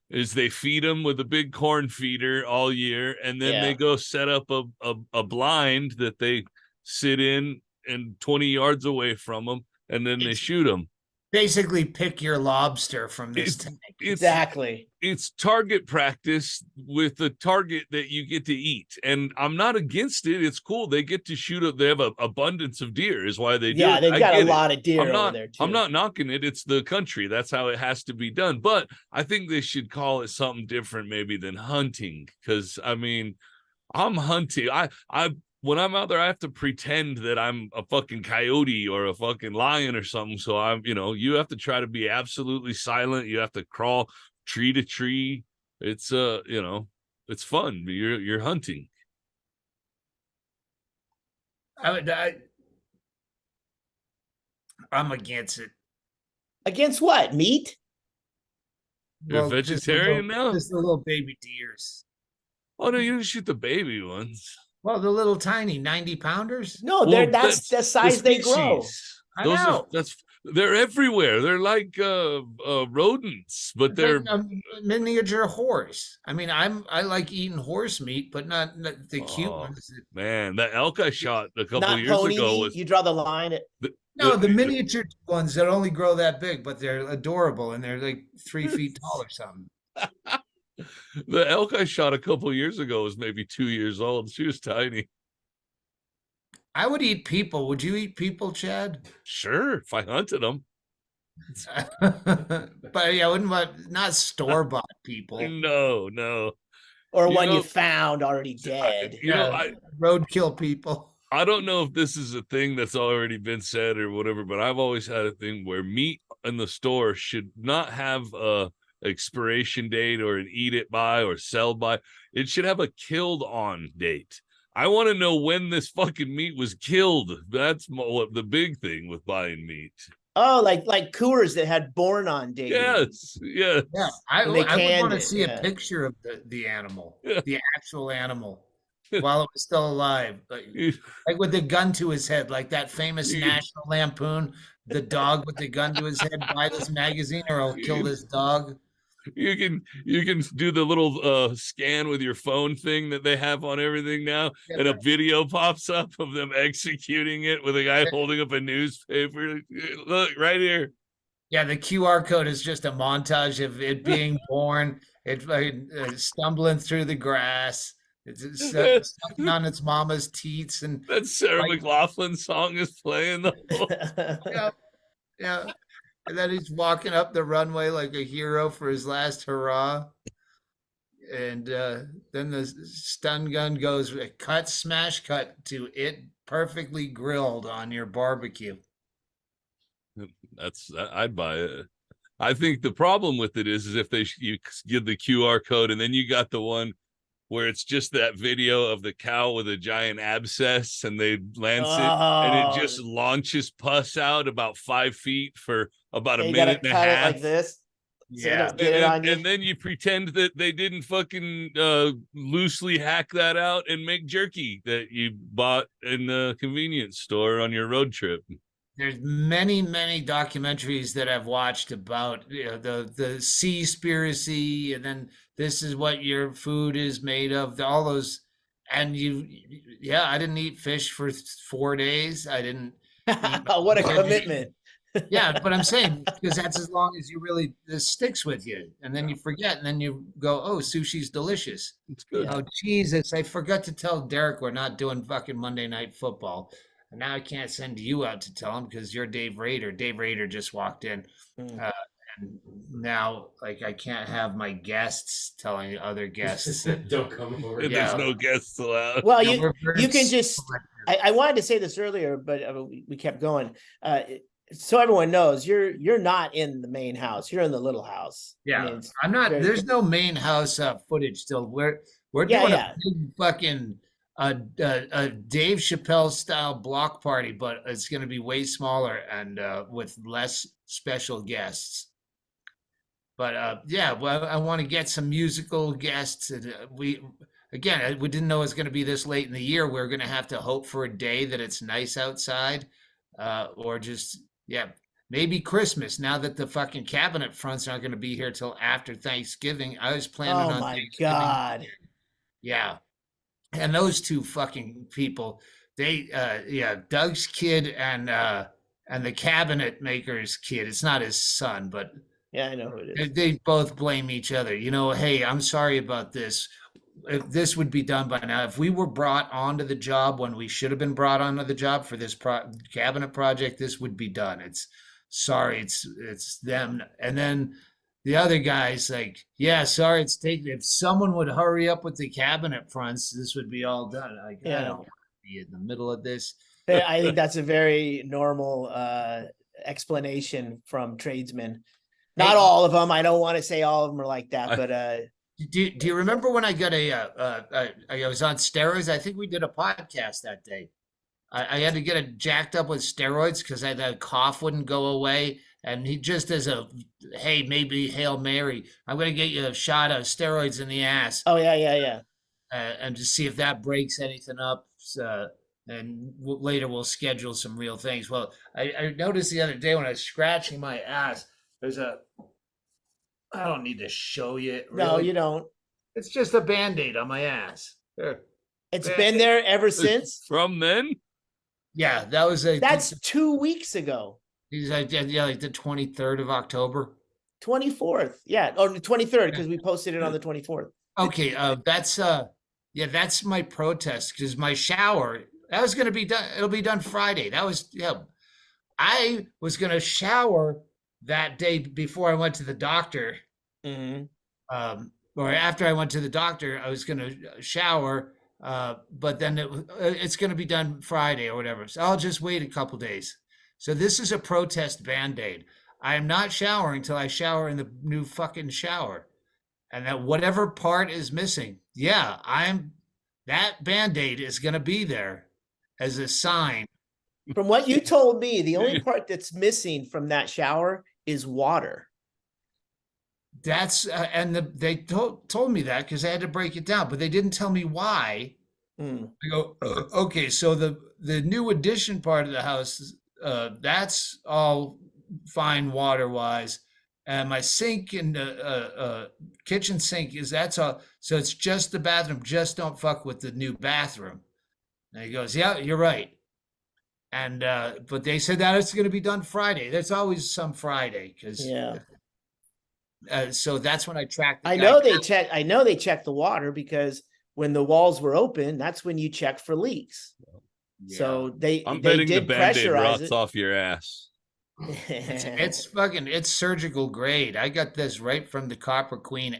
Is they feed them with a big corn feeder all year, and then they go set up a blind that they sit in and 20 yards away from them, and then they shoot them. Basically, pick your lobster from this tank. Exactly. It's target practice with the target that you get to eat, and I'm not against it. It's cool. They get to shoot. They have an abundance of deer, is why they do. Yeah, it. they've got a lot of deer over there too. I'm not knocking it. It's the country. That's how it has to be done. But I think they should call it something different, maybe, than hunting. Because I mean, I'm hunting. When I'm out there, I have to pretend that I'm a fucking coyote or a fucking lion or something. So you have to try to be absolutely silent. You have to crawl tree to tree. It's you know, it's fun. You're hunting. I'm against it. Against what? Meat? You're a Well, vegetarian now? just the little baby deers. Oh no, you didn't shoot the baby ones. Well, the little tiny 90 pounders. No, Well, that's that's the the size they grow. species. I Those are know. they're everywhere. They're like rodents, but It's like they're a miniature horse. I mean, I like eating horse meat, but not the cute oh ones. man, that elk I shot a couple of Not years pony ago meat. was You draw the line at No, the miniature ones that only grow that big, but they're adorable and they're like 3 feet tall or something. the elk I shot a couple of years ago was maybe 2 years old. She was tiny. I would eat people. Would you eat people, Chad? Sure, if I hunted them. But yeah, I wouldn't want not store-bought people. No, no. or You one you know, found already dead. You know, Yeah, roadkill people. I don't know if this is a thing that's already been said or whatever, but I've always had a thing where meat in the store should not have a expiration date or an eat it by or sell by. It should have a killed on date. I want to know when this fucking meat was killed. That's the big thing with buying meat. Oh, like Coors that had born on date. Yes, yes. Yeah, I And they would canned want to it, see yeah. a picture of the animal, Yeah. the actual animal, while it was still alive. You- Like with the gun to his head, like that famous you- National Lampoon, the dog with the gun to his head, buy this magazine or I'll kill this dog. you can do the little scan with your phone thing that they have on everything now, Yeah, and a video pops up of them executing it with a guy holding up a newspaper. Look right here. yeah, the QR code is just a montage of it being born, it stumbling through the grass, it's sucking on its mama's teats, and That Sarah like, McLaughlin song is playing the whole. yeah, yeah. And then he's walking up the runway like a hero for his last hurrah. And then the stun gun goes cut, smash cut to it perfectly grilled on your barbecue. I'd buy it. I think the problem with it is if you give the QR code and then you got the one where it's just that video of the cow with a giant abscess and they lance it and it just launches pus out about 5 feet for about a you minute gotta and a cut half. it like this. So Yeah. get it on you. And then you pretend that they didn't fucking loosely hack that out and make jerky that you bought in the convenience store on your road trip. There's many documentaries that I've watched about the Seaspiracy, and then this is what your food is made of. All those, and I didn't eat fish for 4 days. I didn't. What a commitment. Yeah, but I'm saying because that's as long as you really this sticks with you, and then you forget, and then you go, "Oh, sushi's delicious." It's good. Oh Jesus, I forgot to tell Derek we're not doing fucking Monday Night Football. And now I can't send you out to tell him because you're Dave Rader. Dave Rader just walked in. And now, like, I can't have my guests telling other guests that Don't come over. There's Yeah. no guests allowed. Well, Yeah, you we're very you can just. I wanted to say this earlier, but we kept going. So everyone knows you're not in the main house. You're in the little house. Yeah, I mean, it's I'm not. very- There's no main house footage still. We're Yeah, doing yeah. a big fucking a Dave Chappelle style block party, but it's going to be way smaller and with less special guests. But yeah, well, I want to get some musical guests. And, we didn't know it was going to be this late in the year. We're going to have to hope for a day that it's nice outside, or just maybe Christmas. Now that the fucking cabinet fronts aren't going to be here till after Thanksgiving, I was planning Oh on my Thanksgiving. God. Yeah, and those two fucking people, they Doug's kid and the cabinet maker's kid. It's not his son, but Yeah, I know who it is. they both blame each other. Hey, I'm sorry about this. If this would be done by now. If we were brought onto the job when we should have been brought onto the job for this cabinet project, this would be done. It's sorry, it's them. And then the other guy's like, yeah, sorry, it's taking. If someone would hurry up with the cabinet fronts, this would be all done. Like, I Yeah. don't want to be in the middle of this. I think that's a very normal explanation from tradesmen. Not Hey, all of them. I don't want to say all of them are like that, I, but do you remember when I got I was on steroids? I think we did a podcast that day. I had to get it jacked up with steroids because the cough wouldn't go away. And he just as a, hey, maybe Hail Mary, I'm going to get you a shot of steroids in the ass, oh yeah, yeah, yeah. and to see if that breaks anything up. And later we'll schedule some real things. Well, I noticed the other day when I was scratching my ass, there's a, I don't need to show you it No, really. you don't. It's just a Band-Aid on my ass. There. It's been Band-Aid. there ever since. from then, Yeah, that was a, That's 2 weeks ago. he's like, yeah, like the 23rd of October. 24th. Yeah. Or the 23rd, Yeah. because we posted it on the 24th. Okay, yeah, that's my protest because my shower that was gonna be done. It'll be done Friday. That was I was gonna shower that day before I went to the doctor. Mm-hmm. Or after I went to the doctor, I was gonna shower. But then it's gonna be done Friday or whatever. So I'll just wait a couple days. So this is a protest Band-Aid. I am not showering till I shower in the new fucking shower. And that whatever part is missing, yeah, that Band-Aid is gonna be there as a sign. From what you told me, the only part that's missing from that shower is water. That's and they told me that because they had to break it down, but they didn't tell me why. Mm. I go, okay, so the new addition part of the house, that's all fine water wise, and my sink and kitchen sink that's all. So it's just the bathroom. Just don't fuck with the new bathroom. And he goes, yeah, you're right. And but they said that it's going to be done Friday. There's always some Friday because Yeah. so that's when I tracked. I know they check. I know they check the water because when the walls were open, that's when you check for leaks. Yeah. So they I'm they betting the did Band-Aid pressurize rots it. off your ass. It's surgical grade. I got this right from the Copper Queen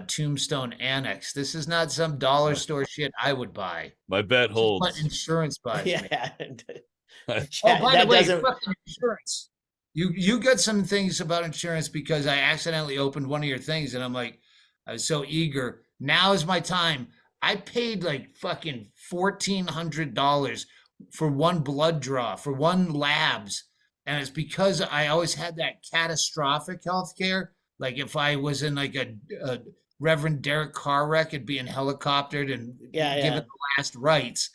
Tombstone Annex. This is not some dollar store shit I would buy. My bet This is what holds. insurance buys me. Yeah. Oh, by the That way, doesn't. fucking insurance. You got some things about insurance because I accidentally opened one of your things and I'm like, I was so eager. Now is my time. I paid like fucking $1,400 for one blood draw for one labs, and it's because I always had that catastrophic health care. Like if I was in like a Reverend Derek car wreck and being helicoptered and Yeah, given yeah. the last rites,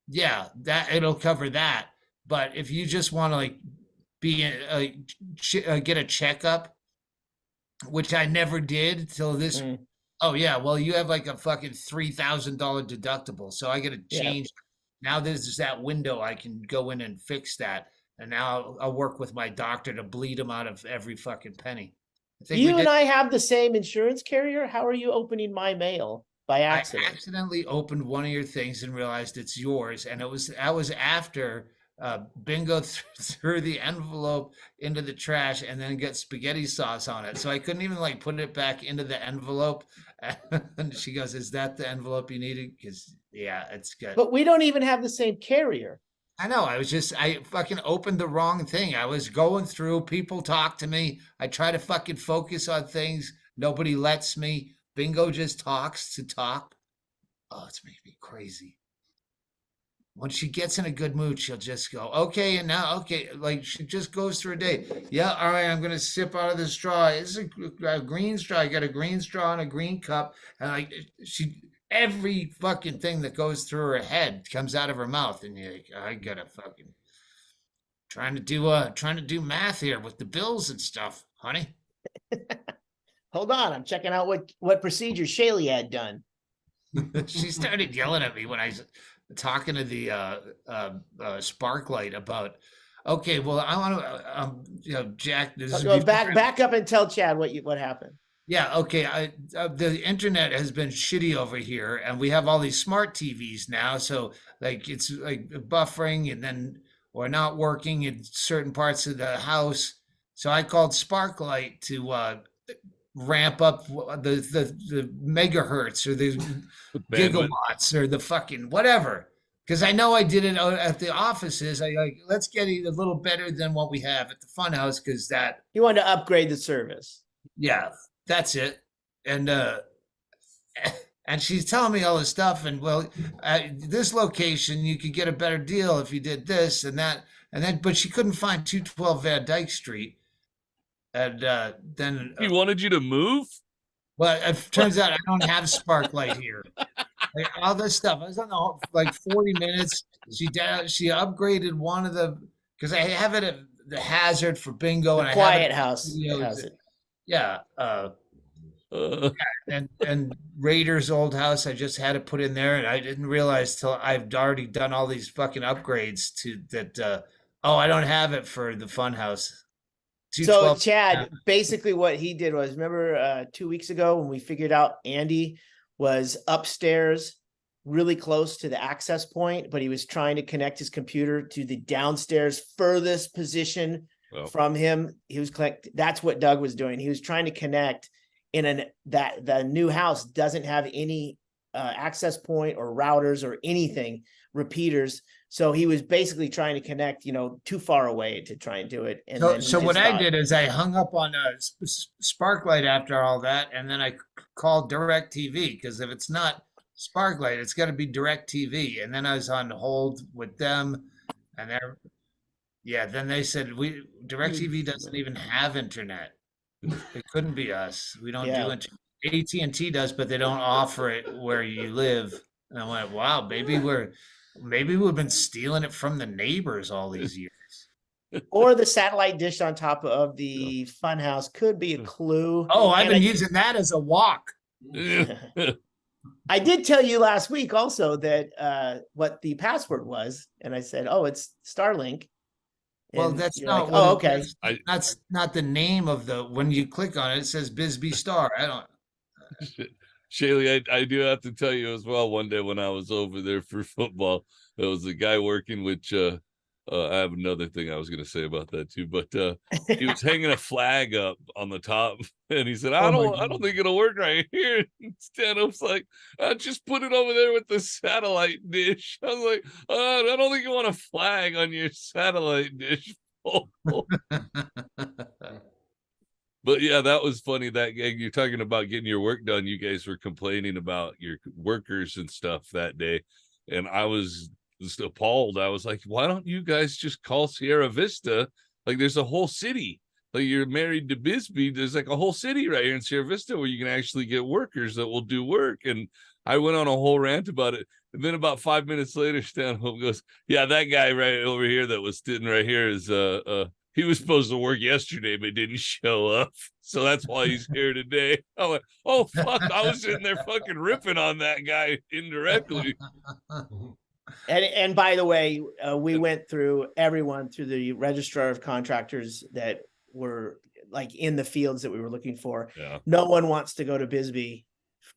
yeah, that it'll cover that. But if you just want to like be get a checkup, which I never did till this. Mm, Oh yeah, well you have like a fucking $3,000 deductible, so I got to yeah. change. Now there's that window I can go in and fix that, and now I'll work with my doctor to bleed them out of every fucking penny. I think we You and did. I have the same insurance carrier. How are you opening my mail by I accident? accidentally opened one of your things and realized it's yours, and that was after Bingo threw the envelope into the trash and then got spaghetti sauce on it. So I couldn't even like put it back into the envelope. And she goes, "Is that the envelope you needed?" Because yeah, it's good. But we don't even have the same carrier. I know. I fucking opened the wrong thing. I was going through. People talk to me. I try to fucking focus on things. Nobody lets me. Bingo just talks to talk. Oh, it's making me crazy. When she gets in a good mood, she'll just go, okay, and now, okay, like she just goes through a day. Yeah, all right, I'm gonna sip out of the straw. It's a green straw. I got a green straw and a green cup, and like every fucking thing that goes through her head comes out of her mouth, and you're like, I gotta fucking trying to do math here with the bills and stuff, honey. Hold on, I'm checking out what procedure Chaille had done. She started yelling at me when I was talking to the Sparklight about, okay, well, I want to, Jack. This is Go back up and tell Chad what happened. Yeah, okay. The internet has been shitty over here, and we have all these smart TVs now. So, like, it's like buffering and then or not working in certain parts of the house. So I called Sparklight to ramp up the megahertz or the Bandwidth. gigawatts or the fucking whatever. because I know I did it at the offices. I like, let's get it a little better than what we have at the funhouse, because that, You wanted to upgrade the service. yeah, that's it. And and she's telling me all this stuff, and well, at this location you could get a better deal if you did this and that, and then, but she couldn't find 212 Van Dyke Street, and then He wanted you to move. well, it turns out I don't have Sparklight here. Like all this stuff. I was on the like 40 minutes. She upgraded one of the, because I have it at the Hazard for bingo, The and I have it quiet at house studios. has it. Yeah, and Raiders old house. I just had it put in there, and I didn't realize till I've already done all these fucking upgrades to that. Oh, I don't have it for the fun house. So 212. Chad, basically what he did was, remember 2 weeks ago when we figured out Andy was upstairs really close to the access point, but he was trying to connect his computer to the downstairs furthest position from him. He was that's what Doug was doing. He was trying to connect that the new house doesn't have any access point or routers or anything, repeaters. So he was basically trying to connect, too far away to try and do it. And So what I did is I hung up on Sparklight after all that, and then I called DirecTV, because if it's not Sparklight, it's got to be DirecTV. And then I was on hold with them, and then they said DirecTV doesn't even have internet. It couldn't be us. We don't do it. AT&T does, but they don't offer it where you live. And I went, wow, maybe we've been stealing it from the neighbors all these years. Or the satellite dish on top of the funhouse could be a clue. Oh, I've been using that as a walk. I did tell you last week also that what the password was, and I said, "Oh, it's Starlink." Well, And that's you're not like, what "Oh, it okay." is. That's not the name of the, when you click on it, it says Bisbee Star. I don't. Chaille, I do have to tell you as well. One day when I was over there for football, there was a guy working which I have another thing I was going to say about that too, but he was hanging a flag up on the top, and he said, "I don't think it'll work right here." And Stanhope's like, "Just put it over there with the satellite dish." I was like, "I don't think you want a flag on your satellite dish." But yeah, that was funny. That you're talking about getting your work done. You guys were complaining about your workers and stuff that day, and I was just appalled. I was like, "Why don't you guys just call Sierra Vista? Like, there's a whole city. Like, you're married to Bisbee. There's like a whole city right here in Sierra Vista where you can actually get workers that will do work." And I went on a whole rant about it. And then about 5 minutes later, Stanhope goes, "Yeah, that guy right over here that was sitting right here is he was supposed to work yesterday, but didn't show up. So that's why he's here today." I went, "Oh, fuck." I was sitting there fucking ripping on that guy indirectly. And by the way, we went through everyone through the registrar of contractors that were like in the fields that we were looking for. Yeah. No one wants to go to Bisbee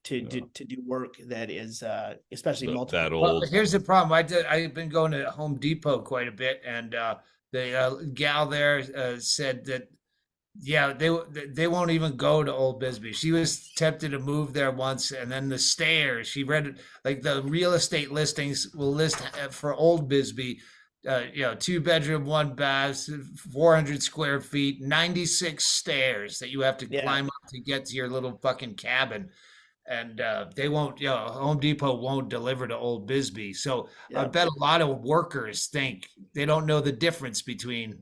to do work that is especially multiple. That old. Well, here's the problem. I've been going to Home Depot quite a bit, and the gal there said that, yeah, they won't even go to Old Bisbee. She was tempted to move there once, and then the stairs. She read like the real estate listings will list for Old Bisbee, 2-bedroom, 1 bath, 400 square feet, 96 stairs that you have to climb up to get to your little fucking cabin. And they won't, Home Depot won't deliver to Old Bisbee. So I bet a lot of workers think they don't know the difference between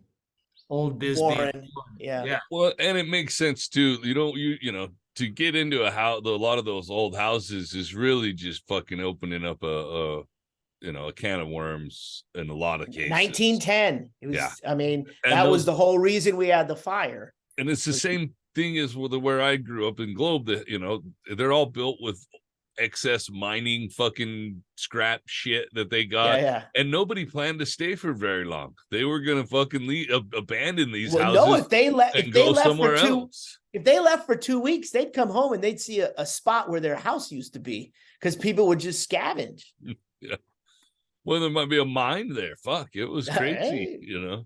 Old Bisbee. Warren. Yeah. Well, and it makes sense too. To get into a house, a lot of those old houses is really just fucking opening up a can of worms in a lot of cases. 1910. It was, I mean, that was the whole reason we had the fire. And it's the same thing as where I grew up in Globe, that, they're all built with excess mining fucking scrap shit that they got, and nobody planned to stay for very long. They were gonna fucking abandon these houses. No, if they left somewhere else. If they left for 2 weeks, they'd come home and they'd see a spot where their house used to be, because people would just scavenge. Yeah, well, there might be a mine there. Fuck, it was crazy.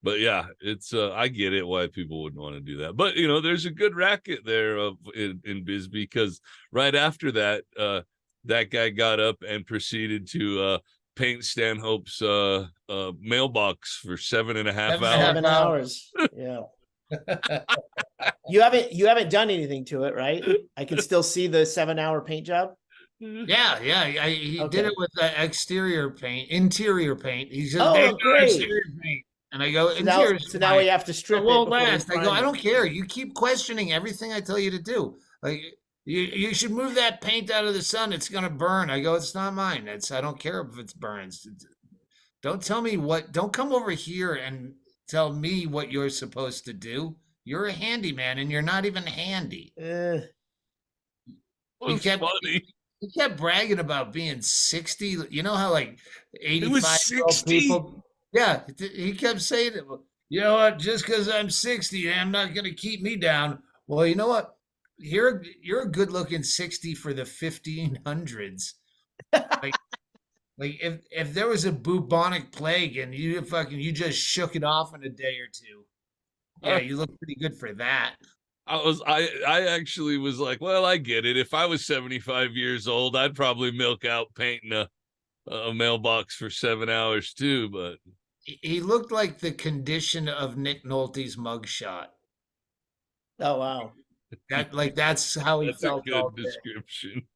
But yeah, it's I get it why people wouldn't want to do that. But there's a good racket there in Bisbee, because right after that, that guy got up and proceeded to paint Stanhope's mailbox for 7.5 Seven and a half hours. 7 hours. Yeah. You haven't done anything to it, right? I can still see the 7 hour paint job. Yeah, he did Okay. it with interior paint. He said, "There's Oh, no great. exterior paint," and I go, So now, "Interior's so now fine. we have to It strip it won't before we last." I go, prime "I it. don't care. You keep questioning everything I tell you to do. Like you should move that paint out of the sun. It's gonna burn." I go, "It's not mine. I don't care if it burns. Don't tell me what. Don't come over here and tell me what you're supposed to do. You're a handyman, and you're not even handy." Eh, It He was kept funny. he kept bragging about being 60. You know how like It was 85-year-old 60. people, yeah, he kept saying it. "Well, you know what? Just because I'm 60, I'm not going to keep me down." Well, you know what? You're a good looking 60 for the 1500s. Like like if there was a bubonic plague and you just shook it off in a day or two, yeah, Uh, you look pretty good for that. I actually was like, well, I get it. If I was 75 years old, I'd probably milk out painting a mailbox for 7 hours too. But He looked like the condition of Nick Nolte's mugshot. oh wow. That's how he that's a felt all good description.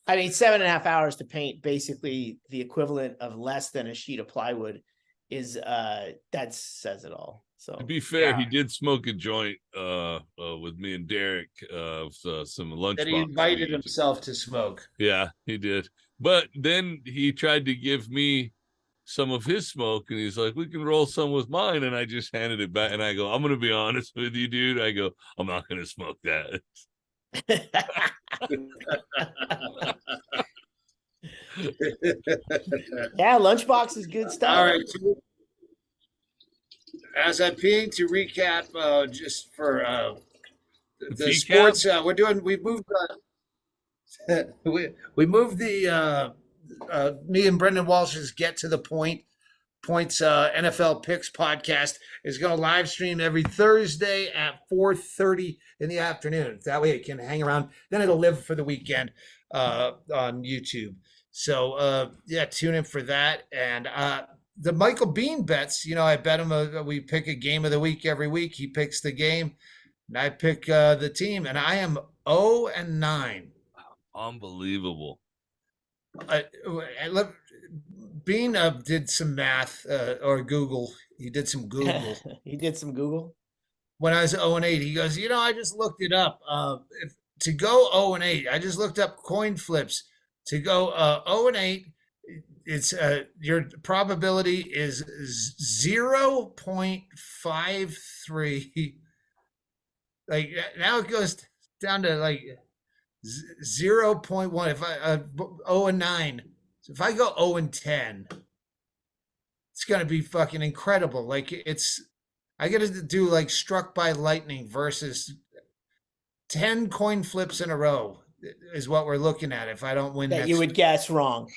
I mean, 7.5 hours to paint basically the equivalent of less than a sheet of plywood is that says it all. To So be fair, Yeah. he did smoke a joint with me and Derek some That he lunchbox. invited himself to smoke. Yeah, he did. But then he tried to give me some of his smoke and he's like, we can roll some with mine. And I just handed it back and I go, I'm going to be honest with you, dude. I go, I'm not going to smoke that. yeah, lunchbox is good stuff. All right. As I'm being to recap, just for the Recap? sports, we moved the me and Brendan Walsh's Get to the Points NFL Picks podcast is going to live stream every Thursday at 4:30 in the afternoon. That way it can hang around. Then it'll live for the weekend on YouTube. So yeah, tune in for that. And the Michael Bean bets, I bet him we pick a game of the week every week. He picks the game, and I pick the team. And I am 0-9. Unbelievable. Bean did some math or Google. He did some Google. He did some Google. When I was 0-8, he goes, I just looked it up. To go 0-8, I just looked up coin flips. To go 0-8, it's your probability is 0.53. Like now it goes down to like 0.1. If I 0-9, so if I go 0-10, it's gonna be fucking incredible. Like I got to do like struck by lightning versus 10 coin flips in a row is what we're looking at. If I don't win, That you would guess wrong.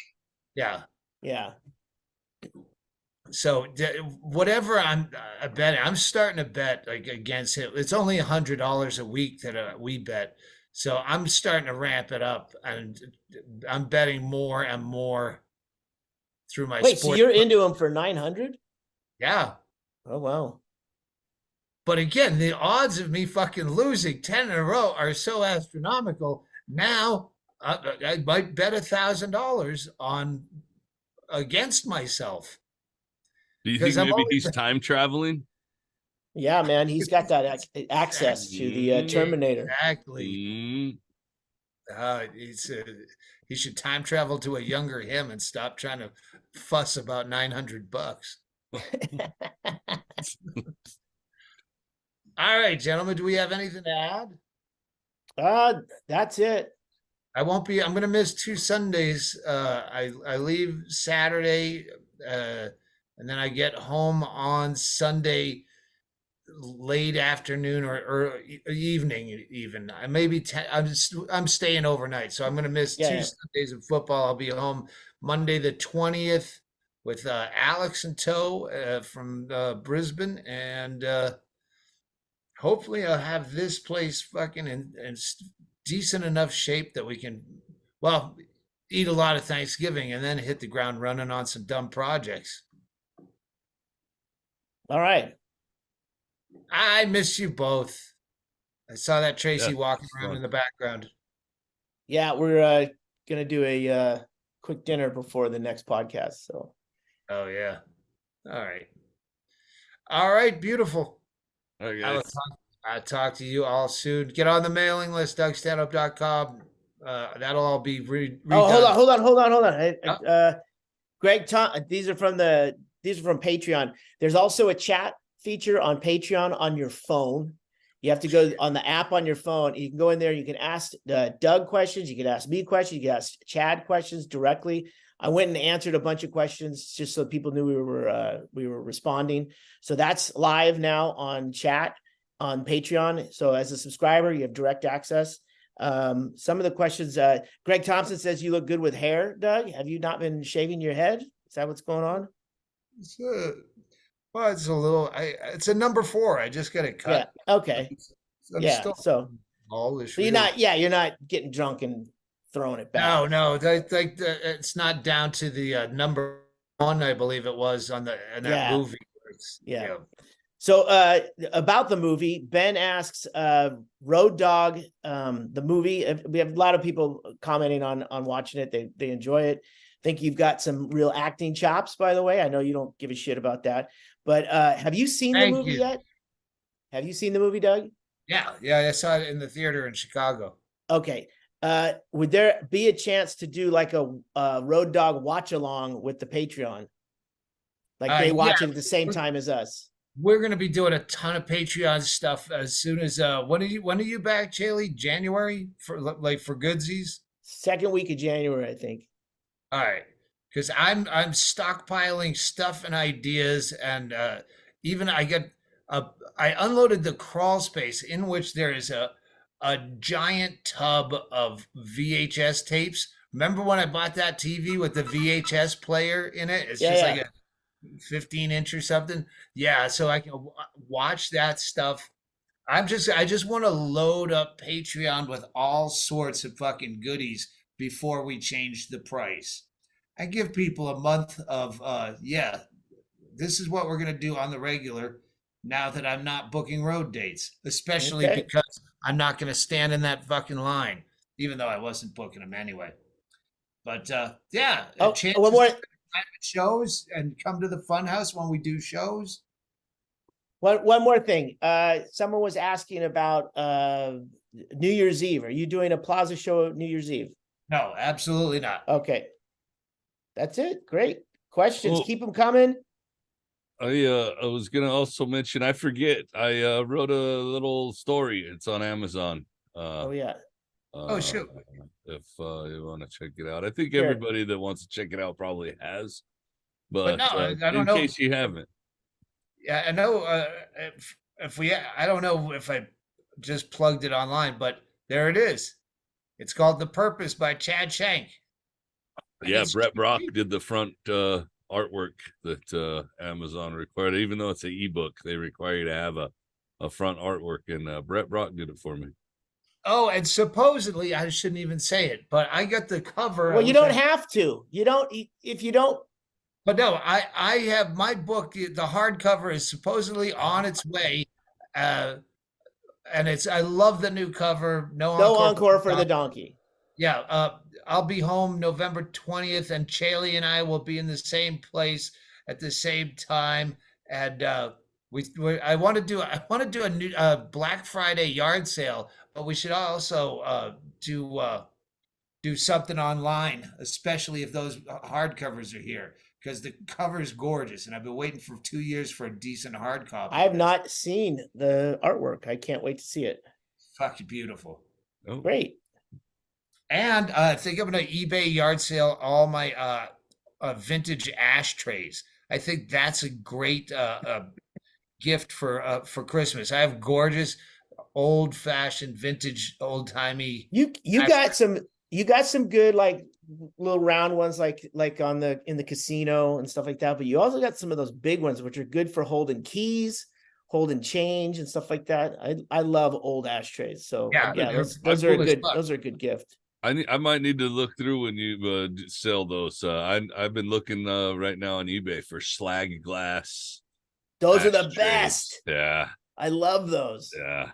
Yeah. Yeah. So whatever I'm betting, I'm starting to bet like against him. It's only $100 a week that we bet. So I'm starting to ramp it up, and I'm betting more and more through my Wait, sport. so you're into him for 900? Yeah. Oh wow. But again, the odds of me fucking losing 10 in a row are so astronomical. Now I might bet $1,000 on against myself. Do you think Because I'm maybe always he's time traveling? Yeah, man, he's got that access to the Terminator. exactly. Mm. He should time travel to a younger him and stop trying to fuss about $900. All right, gentlemen, do we have anything to add? That's it. I'm going to miss 2 Sundays. I leave Saturday, and then I get home on Sunday late afternoon or evening even. I maybe I'm staying overnight, so I'm going to miss 2 Sundays of football. I'll be home Monday the 20th with Alex in tow from Brisbane, and hopefully I'll have this place fucking in decent enough shape that we can. Well, eat a lot of Thanksgiving, and then hit the ground running on some dumb projects. All right. I miss you both. I saw that Yeah, Tracy walking it's around fun. in the background. Yeah, we're gonna do a quick dinner before the next podcast. So Oh yeah. All right. All right, beautiful. All right, I will guys. I'll talk to you all soon. Get on the mailing list, DougStanhope.com. That'll all be oh, redone. hold on. Oh, Greg, these are from Patreon. There's also a chat feature on Patreon on your phone. You have to go on the app on your phone. You can go in there. You can ask Doug questions. You can ask me questions. You can ask Chad questions directly. I went and answered a bunch of questions just so people knew we were responding. So that's live now on chat on Patreon. So as a subscriber, you have direct access. Some of the questions, Greg Thompson says you look good with hair, Doug. Have you not been shaving your head? Is that what's going on? it's well, it's a little. It's a number 4. I just got it Yeah. cut. Okay. I'm Yeah. still So allish, you're really. not, yeah, you're not getting drunk and throwing it back. No. It's not down to the number 1. I believe it was on the in that Yeah. movie. Yeah. Yeah. So about the movie, Ben asks Road Dog, the movie. We have a lot of people commenting on watching it. They enjoy it. Think you've got some real acting chops, by the way. I know you don't give a shit about that. But have you seen the Thank movie you. yet? Have you seen the movie, Doug? Yeah. I saw it in the theater in Chicago. Okay. Would there be a chance to do like a Road Dog watch along with the Patreon? Like they Yeah, watch it at the same time as us. we're gonna be doing a ton of Patreon stuff as soon as when are you back, Chaille? January for like for goodsies? Second week of January, I think. All right, because I'm stockpiling stuff and ideas, and even I unloaded the crawl space in which there is a giant tub of VHS tapes. Remember when I bought that TV with the VHS player in it? It's Yeah, just like yeah. a 15-inch or something. Yeah, so I can watch that stuff. I just want to load up Patreon with all sorts of fucking goodies before we change the price. I give people a month of yeah, this is what we're going to do on the regular now that I'm not booking road dates, especially Okay. because I'm not going to stand in that fucking line even though I wasn't booking them anyway. But yeah, Oh, one chances more. private shows and come to the funhouse when we do shows. One more thing. Someone was asking about New Year's Eve. Are you doing a plaza show New Year's Eve? No, absolutely not. Okay. That's it. Great. Questions. Well, Keep them coming. I was gonna also mention, I forget, I wrote a little story. It's on Amazon. Oh, yeah. Oh, Uh, shoot. if you want to check it out. I think Sure. everybody that wants to check it out probably has, But but no, I don't in know. case you haven't. Yeah, I know if we I don't know if I just plugged it online, but there it is. It's called The Purpose by Chad Shank. And Yeah, it's Brett Brock did the front artwork that Amazon required. Even though it's an ebook, they require you to have a front artwork, and Brett Brock did it for me. oh, and supposedly I shouldn't even say it, but I got the cover. Well, you don't have to. You don't, if you don't. But no, I have my book. The hardcover is supposedly on its way, uh, and it's. I love the new cover. No No encore. encore for the donkey. Yeah, I'll be home November 20th, and Chaille and I will be in the same place at the same time. And I want to do a new Black Friday yard sale, but we should also do something online, especially if those hardcovers are here, because the cover is gorgeous, and I've been waiting for 2 years for a decent hard copy. I have not seen the artwork. I can't wait to see it. Fucking beautiful. Oh, Great. And I think I'm going to eBay yard sale all my vintage ashtrays. I think that's a great gift for Christmas. I have gorgeous, old-fashioned, vintage, old-timey. You got some good like little round ones like on in the casino and stuff like that, but you also got some of those big ones which are good for holding keys, holding change and stuff like that. I love old ashtrays. So Yeah, yeah, they're those are a cool as good fuck. those are a good gift. I might need to look through when you sell those. I've been looking right now on eBay for slag glass Those are the ashtrays. best. Yeah, I love those. yeah.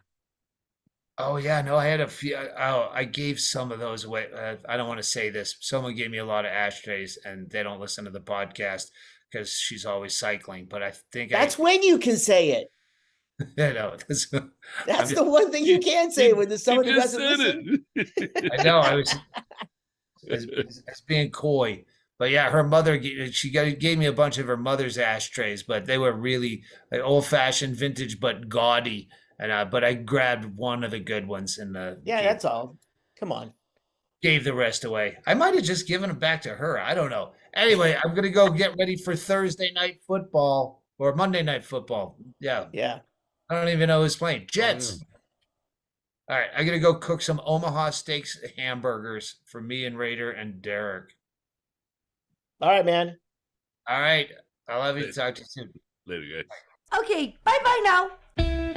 Oh yeah, no, I had a few. Oh, I gave some of those away. I don't want to say this. Someone gave me a lot of ashtrays, and they don't listen to the podcast because she's always cycling. But I think That's when you can say it. you know, That's I'm the one thing you can say when there's someone who just doesn't said listen. it. I know I was as being coy, but yeah, her mother gave me a bunch of her mother's ashtrays, but they were really like old fashioned, vintage, but gaudy. And but I grabbed one of the good ones and Yeah, that's all. Come on. gave the rest away. I might have just given them back to her. I don't know. Anyway, I'm gonna go get ready for Thursday night football or Monday night football. Yeah, Yeah. I don't even know who's playing. Oh, yeah. Jets. All right, I gotta go cook some Omaha Steaks hamburgers for me and Raider and Derek. All right, man. All right, I love you. Later, Talk to you soon. later, guys. Okay, bye bye now.